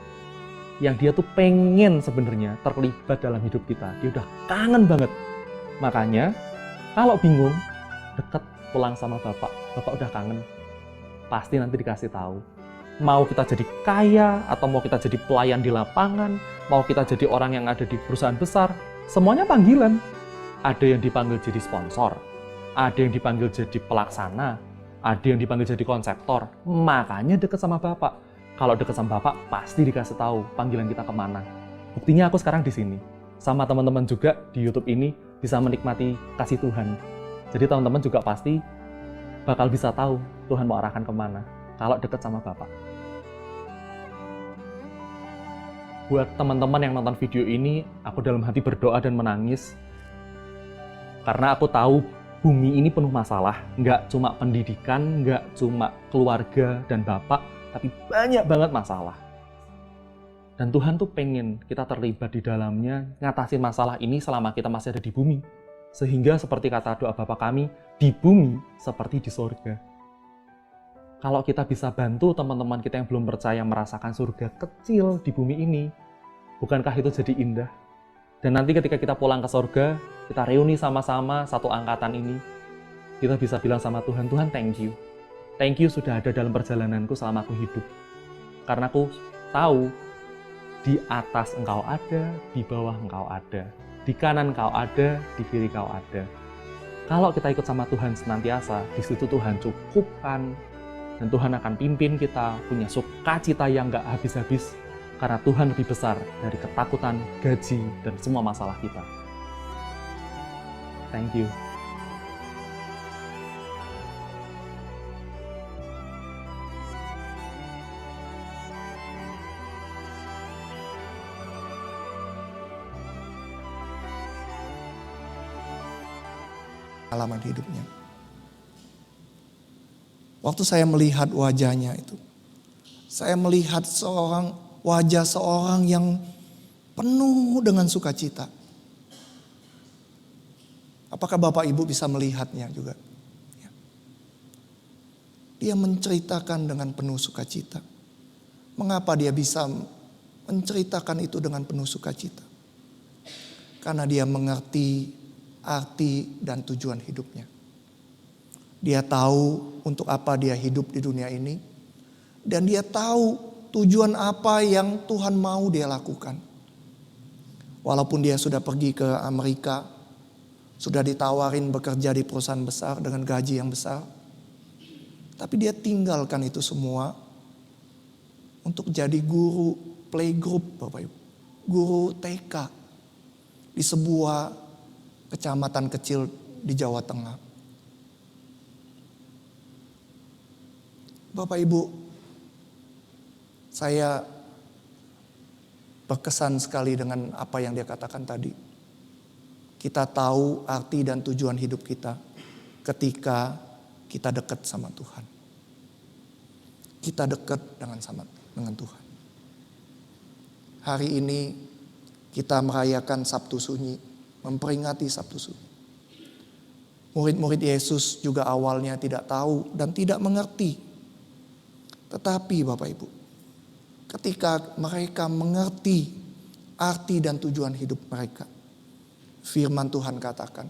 yang dia tuh pengen sebenarnya terlibat dalam hidup kita. Dia udah kangen banget. Makanya, kalau bingung, deket pulang sama Bapak. Bapak udah kangen. Pasti nanti dikasih tahu. Mau kita jadi kaya, atau mau kita jadi pelayan di lapangan, mau kita jadi orang yang ada di perusahaan besar, semuanya panggilan. Ada yang dipanggil jadi sponsor, ada yang dipanggil jadi pelaksana, ada yang dipanggil jadi konseptor. Makanya deket sama Bapak. Kalau deket sama Bapak, pasti dikasih tahu panggilan kita kemana. Buktinya aku sekarang di sini. Sama teman-teman juga di YouTube ini bisa menikmati kasih Tuhan. Jadi teman-teman juga pasti bakal bisa tahu Tuhan mau arahkan kemana kalau deket sama Bapak. Buat teman-teman yang nonton video ini, aku dalam hati berdoa dan menangis. Karena aku tahu bumi ini penuh masalah. Nggak cuma pendidikan, nggak cuma keluarga dan Bapak, tapi banyak banget masalah. Dan Tuhan tuh pengen kita terlibat di dalamnya, ngatasin masalah ini selama kita masih ada di bumi. Sehingga seperti kata doa Bapa kami, di bumi seperti di sorga. Kalau kita bisa bantu teman-teman kita yang belum percaya merasakan surga kecil di bumi ini, bukankah itu jadi indah? Dan nanti ketika kita pulang ke sorga, kita reuni sama-sama satu angkatan ini, kita bisa bilang sama Tuhan, Tuhan thank you. Thank you sudah ada dalam perjalananku selama aku hidup. Karena aku tahu, di atas engkau ada, di bawah engkau ada. Di kanan engkau ada, di kiri engkau ada. Kalau kita ikut sama Tuhan senantiasa, di situ Tuhan cukupkan. Dan Tuhan akan pimpin kita punya sukacita yang gak habis-habis. Karena Tuhan lebih besar dari ketakutan, gaji, dan semua masalah kita. Thank you. Pengalaman hidupnya. Waktu saya melihat wajahnya itu, saya melihat wajah seorang yang penuh dengan sukacita. Apakah Bapak Ibu bisa melihatnya juga? Dia menceritakan dengan penuh sukacita. Mengapa dia bisa menceritakan itu dengan penuh sukacita. Karena dia mengerti arti dan tujuan hidupnya. Dia tahu untuk apa dia hidup di dunia ini. Dan dia tahu tujuan apa yang Tuhan mau dia lakukan. Walaupun dia sudah pergi ke Amerika, sudah ditawarin bekerja di perusahaan besar dengan gaji yang besar. Tapi dia tinggalkan itu semua untuk jadi guru playgroup, Bapak Ibu. Guru TK di sebuah kecamatan kecil di Jawa Tengah. Bapak Ibu, saya berkesan sekali dengan apa yang dia katakan tadi. Kita tahu arti dan tujuan hidup kita ketika kita dekat sama Tuhan. Kita dekat dengan Tuhan. Hari ini kita merayakan Sabtu Sunyi, memperingati Sabtu Sunyi. Murid-murid Yesus juga awalnya tidak tahu dan tidak mengerti. Tetapi Bapak Ibu, ketika mereka mengerti arti dan tujuan hidup mereka, firman Tuhan katakan,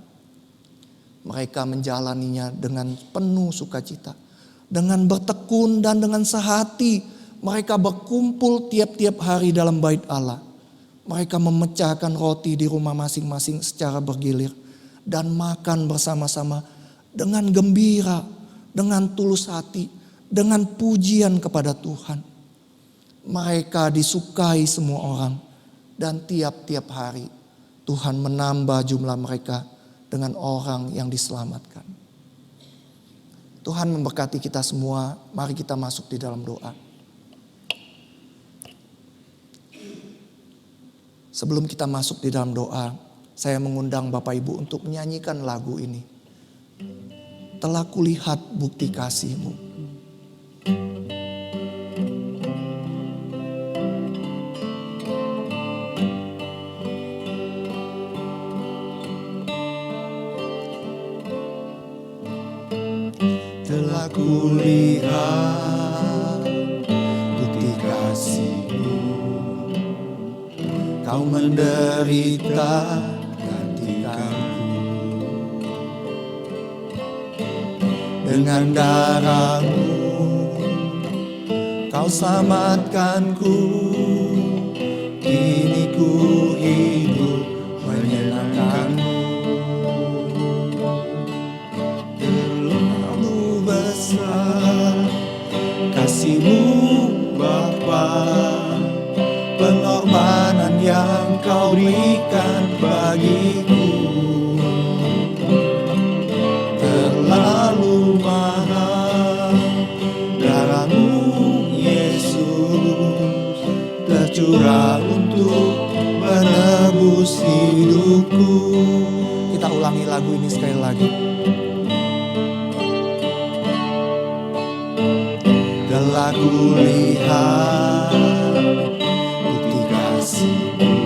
mereka menjalaninya dengan penuh sukacita, dengan bertekun dan dengan sehati. Mereka berkumpul tiap-tiap hari dalam bait Allah. Mereka memecahkan roti di rumah masing-masing secara bergilir dan makan bersama-sama dengan gembira, dengan tulus hati, dengan pujian kepada Tuhan. Mereka disukai semua orang dan tiap-tiap hari Tuhan menambah jumlah mereka dengan orang yang diselamatkan. Tuhan memberkati kita semua. Mari kita masuk di dalam doa. Sebelum kita masuk di dalam doa, saya mengundang Bapak Ibu untuk menyanyikan lagu ini. Telah kulihat bukti kasih-Mu. Telah kulihat bukti kasih-Mu. Kau menderita gantikanku. Dengan darah-Mu Kau selamatkanku. Kini ku hidup menyenangkan-Mu. Terlalu besar kasih-Mu Bapa, pengorbanan yang Kau berikan bagiku. Terlalu mahal darah-Mu Yesus, tercurah untuk menebus hidupku. Kita ulangi lagu ini sekali lagi. Telah kulihat bukti kasih-Mu.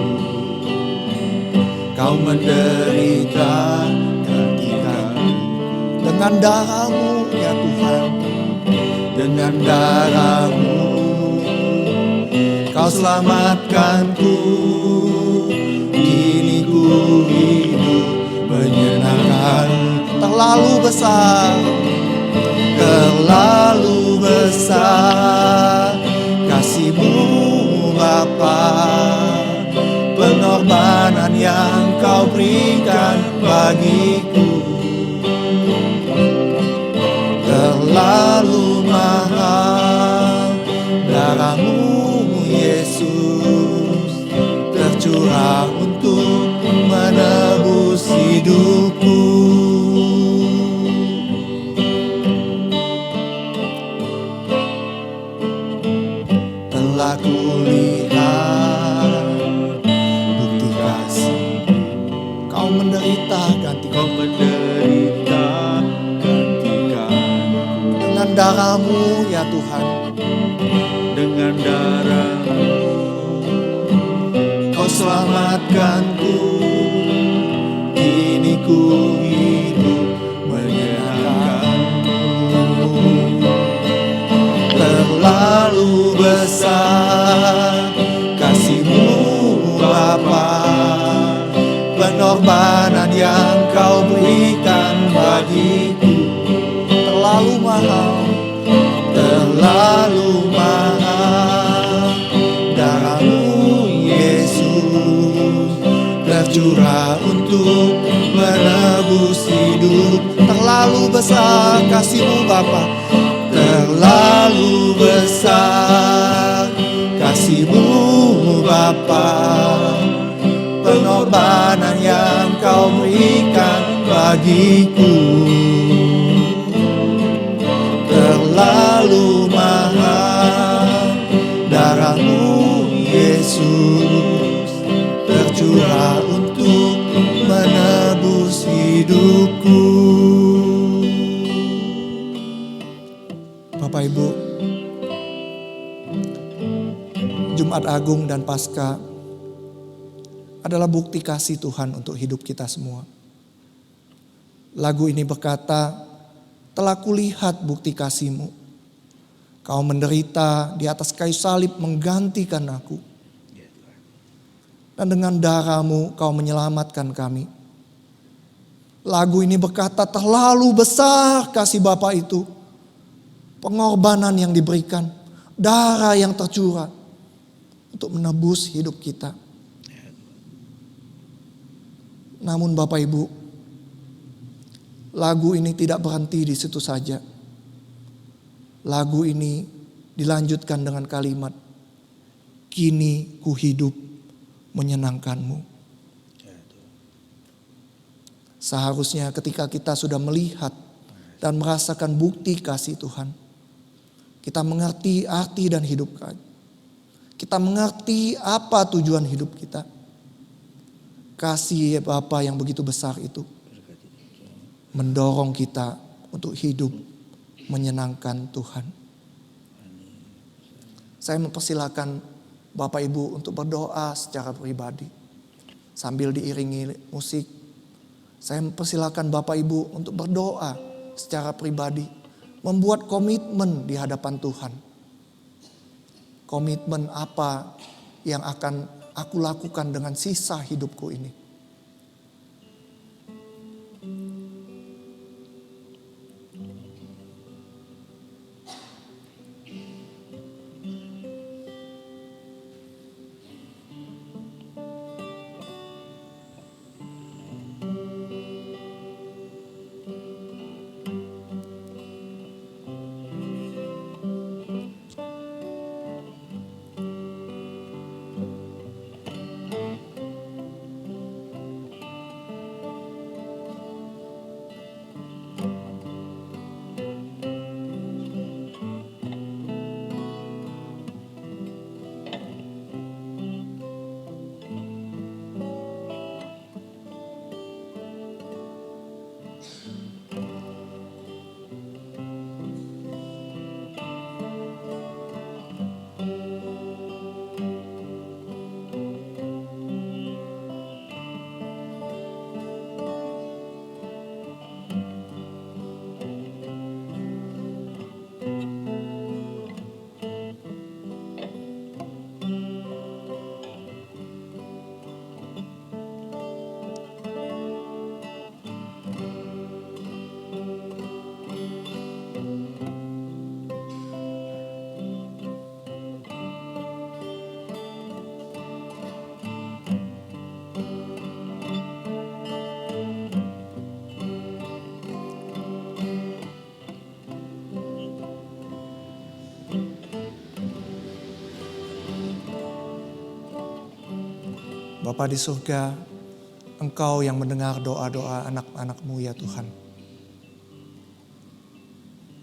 Kau menderita gantikanku. Dengan darah-Mu ya Tuhan, dengan darah-Mu Kau selamatkanku. Kini ku hidup menyenangkan. Terlalu besar, terlalu besar kasih-Mu Bapa, pengorbanan yang Kau berikan bagiku. Terlalu mahal darah-Mu Yesus, tercurah untuk menebus hidupku. Telah kulihat bukti kasih-Mu. Kau menderita gantikan. Dengan darah-Mu ya Tuhan, dengan darah-Mu Kau selamatkanku. Kini ku hidup menyenangkan-Mu. Terlalu besar kasih pengorbanan yang kau berikan bagiku terlalu mahal, terlalu mahal. Darahmu Yesus tercurah untuk menebus hidup. Terlalu besar kasih-Mu Bapa, terlalu besar kasih-Mu Bapa. Pengorbanan yang kau berikan bagiku terlalu mahal. Darah-Mu Yesus tercurah untuk menebus hidupku. Bapak Ibu, Jumat Agung dan Paskah adalah bukti kasih Tuhan untuk hidup kita semua. Lagu ini berkata, telah kulihat bukti kasih-Mu. Kau menderita di atas kayu salib menggantikan aku. Dan dengan darah-Mu kau menyelamatkan kami. Lagu ini berkata terlalu besar kasih Bapa itu. Pengorbanan yang diberikan, darah yang tercurah untuk menebus hidup kita. Namun Bapak Ibu, lagu ini tidak berhenti di situ saja. Lagu ini dilanjutkan dengan kalimat, kini ku hidup menyenangkan-Mu. Seharusnya ketika kita sudah melihat dan merasakan bukti kasih Tuhan, kita mengerti arti dan hidup kita. Kita mengerti apa tujuan hidup kita. Kasih Bapa yang begitu besar itu mendorong kita untuk hidup menyenangkan Tuhan. Saya mempersilakan Bapak Ibu untuk berdoa secara pribadi sambil diiringi musik. Saya mempersilakan Bapak Ibu untuk berdoa secara pribadi, membuat komitmen di hadapan Tuhan. Komitmen apa yang akan aku lakukan dengan sisa hidupku ini. Bapa di surga, Engkau yang mendengar doa-doa anak-anak-Mu ya Tuhan.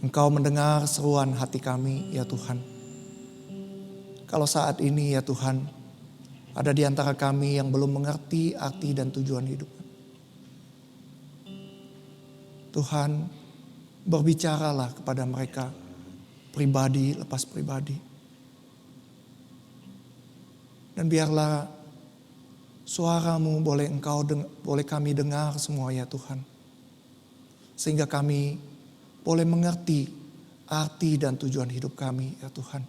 Engkau mendengar seruan hati kami ya Tuhan. Kalau saat ini ya Tuhan, ada di antara kami yang belum mengerti arti dan tujuan hidup. Tuhan, berbicaralah kepada mereka pribadi lepas pribadi. Dan biarlah suara-Mu boleh kami dengar semua ya Tuhan. Sehingga kami boleh mengerti arti dan tujuan hidup kami ya Tuhan.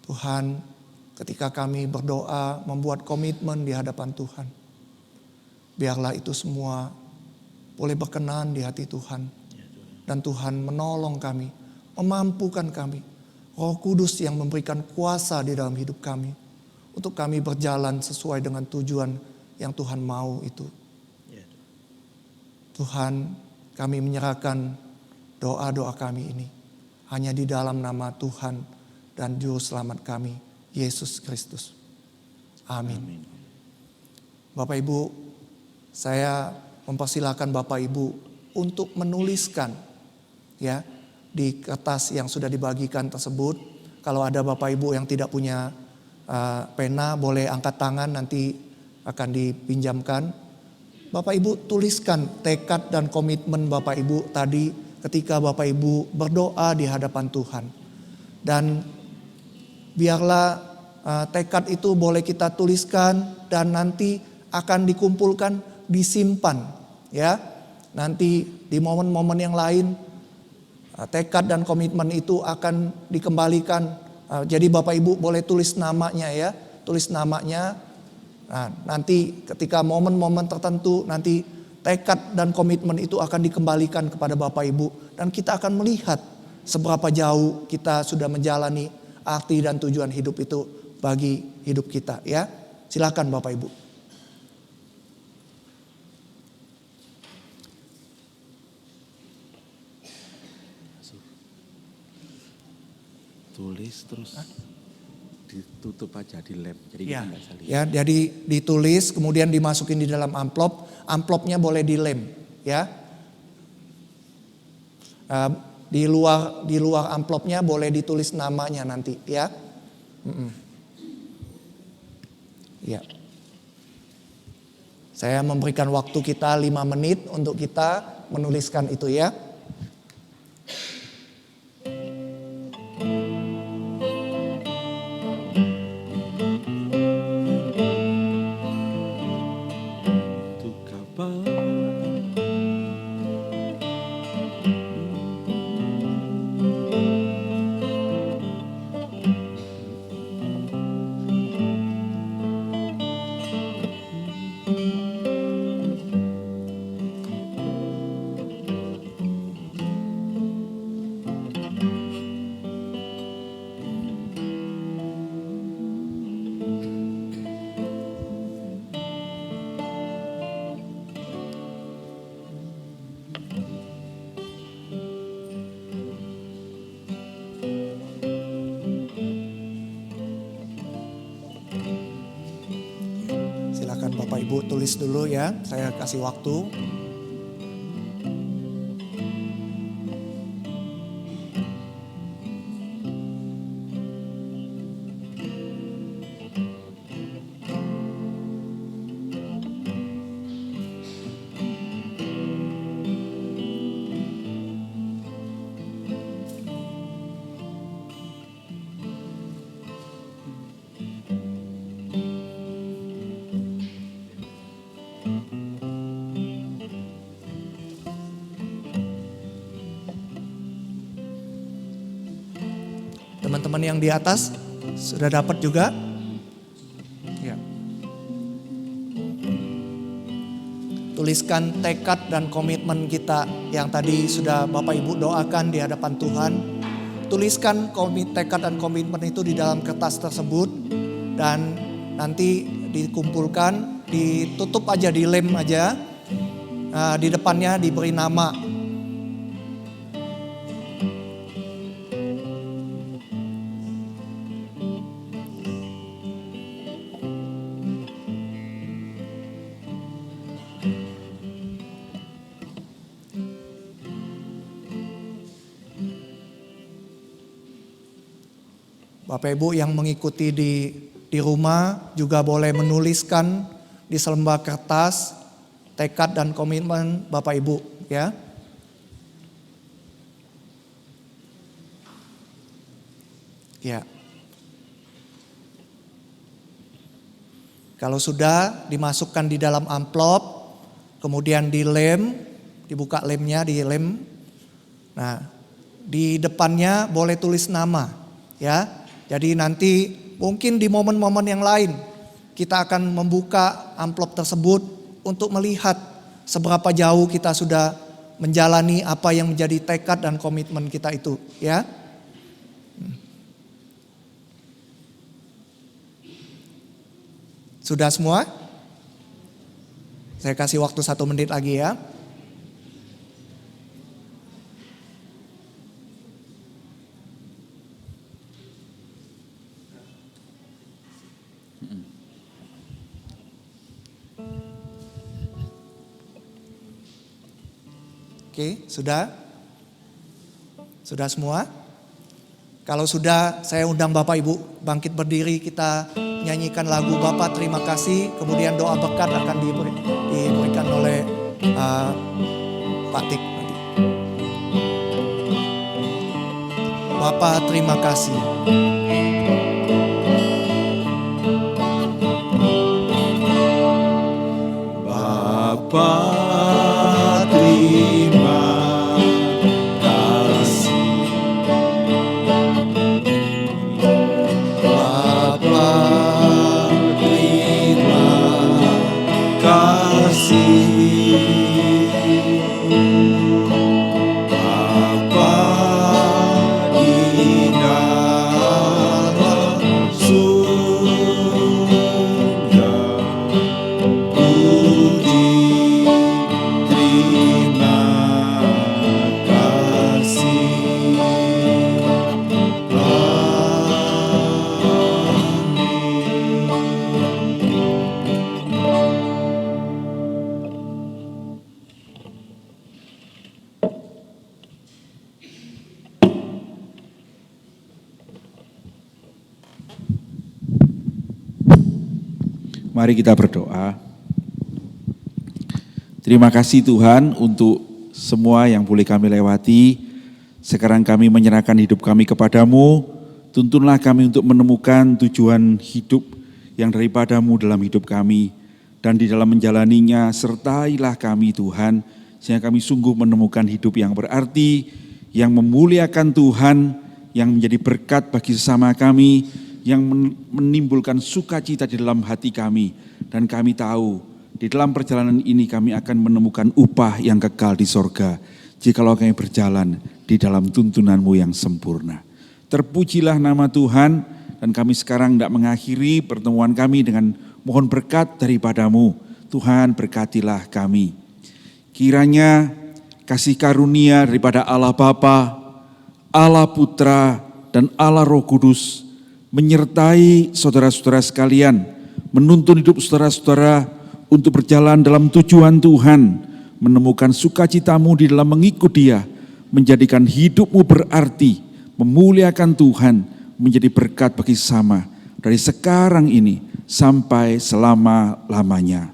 Tuhan, ketika kami berdoa membuat komitmen di hadapan Tuhan, biarlah itu semua boleh berkenan di hati Tuhan. Dan Tuhan menolong kami, memampukan kami. Roh Kudus yang memberikan kuasa di dalam hidup kami. Untuk kami berjalan sesuai dengan tujuan yang Tuhan mau itu. Tuhan, kami menyerahkan doa-doa kami ini hanya di dalam nama Tuhan dan Juru Selamat kami, Yesus Kristus. Amin. Bapak Ibu, saya mempersilahkan Bapak Ibu untuk menuliskan ya di kertas yang sudah dibagikan tersebut. Kalau ada Bapak Ibu yang tidak punya pena, boleh angkat tangan, nanti akan dipinjamkan. Bapak Ibu tuliskan tekad dan komitmen Bapak Ibu tadi ketika Bapak Ibu berdoa di hadapan Tuhan. Dan biarlah tekad itu boleh kita tuliskan dan nanti akan dikumpulkan, disimpan ya. Nanti di momen-momen yang lain tekad dan komitmen itu akan dikembalikan. Jadi Bapak Ibu boleh tulis namanya ya, tulis namanya. Nah, nanti ketika momen-momen tertentu nanti tekad dan komitmen itu akan dikembalikan kepada Bapak Ibu. Dan kita akan melihat seberapa jauh kita sudah menjalani arti dan tujuan hidup itu bagi hidup kita ya. Silakan Bapak Ibu. Tulis terus ditutup aja di lem. Jadi Ya, kita nggak bisa lihat. ya, jadi ditulis kemudian dimasukin di dalam amplop. Amplopnya boleh dilem, ya. Di luar amplopnya boleh ditulis namanya nanti, ya. Ya. Saya memberikan waktu kita 5 menit untuk kita menuliskan itu ya. Untuk kapal Silakan Bapak Ibu tulis dulu ya, saya kasih waktu. Teman-teman yang di atas sudah dapat juga? Ya. Tuliskan tekad dan komitmen kita yang tadi sudah Bapak Ibu doakan di hadapan Tuhan. Tuliskan tekad dan komitmen itu di dalam kertas tersebut dan nanti dikumpulkan, ditutup aja, dilem aja. Di depannya diberi nama. Bapak Ibu yang mengikuti di rumah juga boleh menuliskan di selembar kertas tekad dan komitmen Bapak Ibu ya. Ya. Kalau sudah dimasukkan di dalam amplop, kemudian dilem, dibuka lemnya, dilem. Nah, di depannya boleh tulis nama ya. Jadi nanti mungkin di momen-momen yang lain kita akan membuka amplop tersebut untuk melihat seberapa jauh kita sudah menjalani apa yang menjadi tekad dan komitmen kita itu, ya. Sudah semua? Saya kasih waktu 1 menit lagi ya. Oke, sudah? Sudah semua? Kalau sudah, saya undang Bapak Ibu bangkit berdiri, kita nyanyikan lagu Bapa Terima Kasih, kemudian doa berkat akan diberikan oleh Pak Tik nanti. Bapa terima kasih. Bapa terima kasih, Bapa terima kasih, Bapa di dalam surga, puji terima kasih. Mari kita berdoa. Terima kasih Tuhan untuk semua yang boleh kami lewati. Sekarang kami menyerahkan hidup kami kepadamu. Tuntunlah kami untuk menemukan tujuan hidup yang daripadamu dalam hidup kami. Dan di dalam menjalaninya sertailah kami Tuhan. Sehingga kami sungguh menemukan hidup yang berarti, yang memuliakan Tuhan, yang menjadi berkat bagi sesama kami, yang menimbulkan sukacita di dalam hati kami. Dan kami tahu di dalam perjalanan ini kami akan menemukan upah yang kekal di sorga, jikalau kami berjalan di dalam tuntunanmu yang sempurna. Terpujilah nama Tuhan, dan kami sekarang tidak mengakhiri pertemuan kami dengan mohon berkat daripadamu. Tuhan berkatilah kami. Kiranya kasih karunia daripada Allah Bapa, Allah Putra, dan Allah Roh Kudus menyertai saudara-saudara sekalian, menuntun hidup saudara-saudara untuk berjalan dalam tujuan Tuhan, menemukan sukacitamu di dalam mengikut Dia, menjadikan hidupmu berarti, memuliakan Tuhan, menjadi berkat bagi sesama dari sekarang ini sampai selama-lamanya.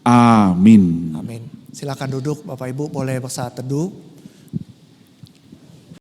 Amin. Amin. Silakan duduk Bapak Ibu, boleh bersaat teduh.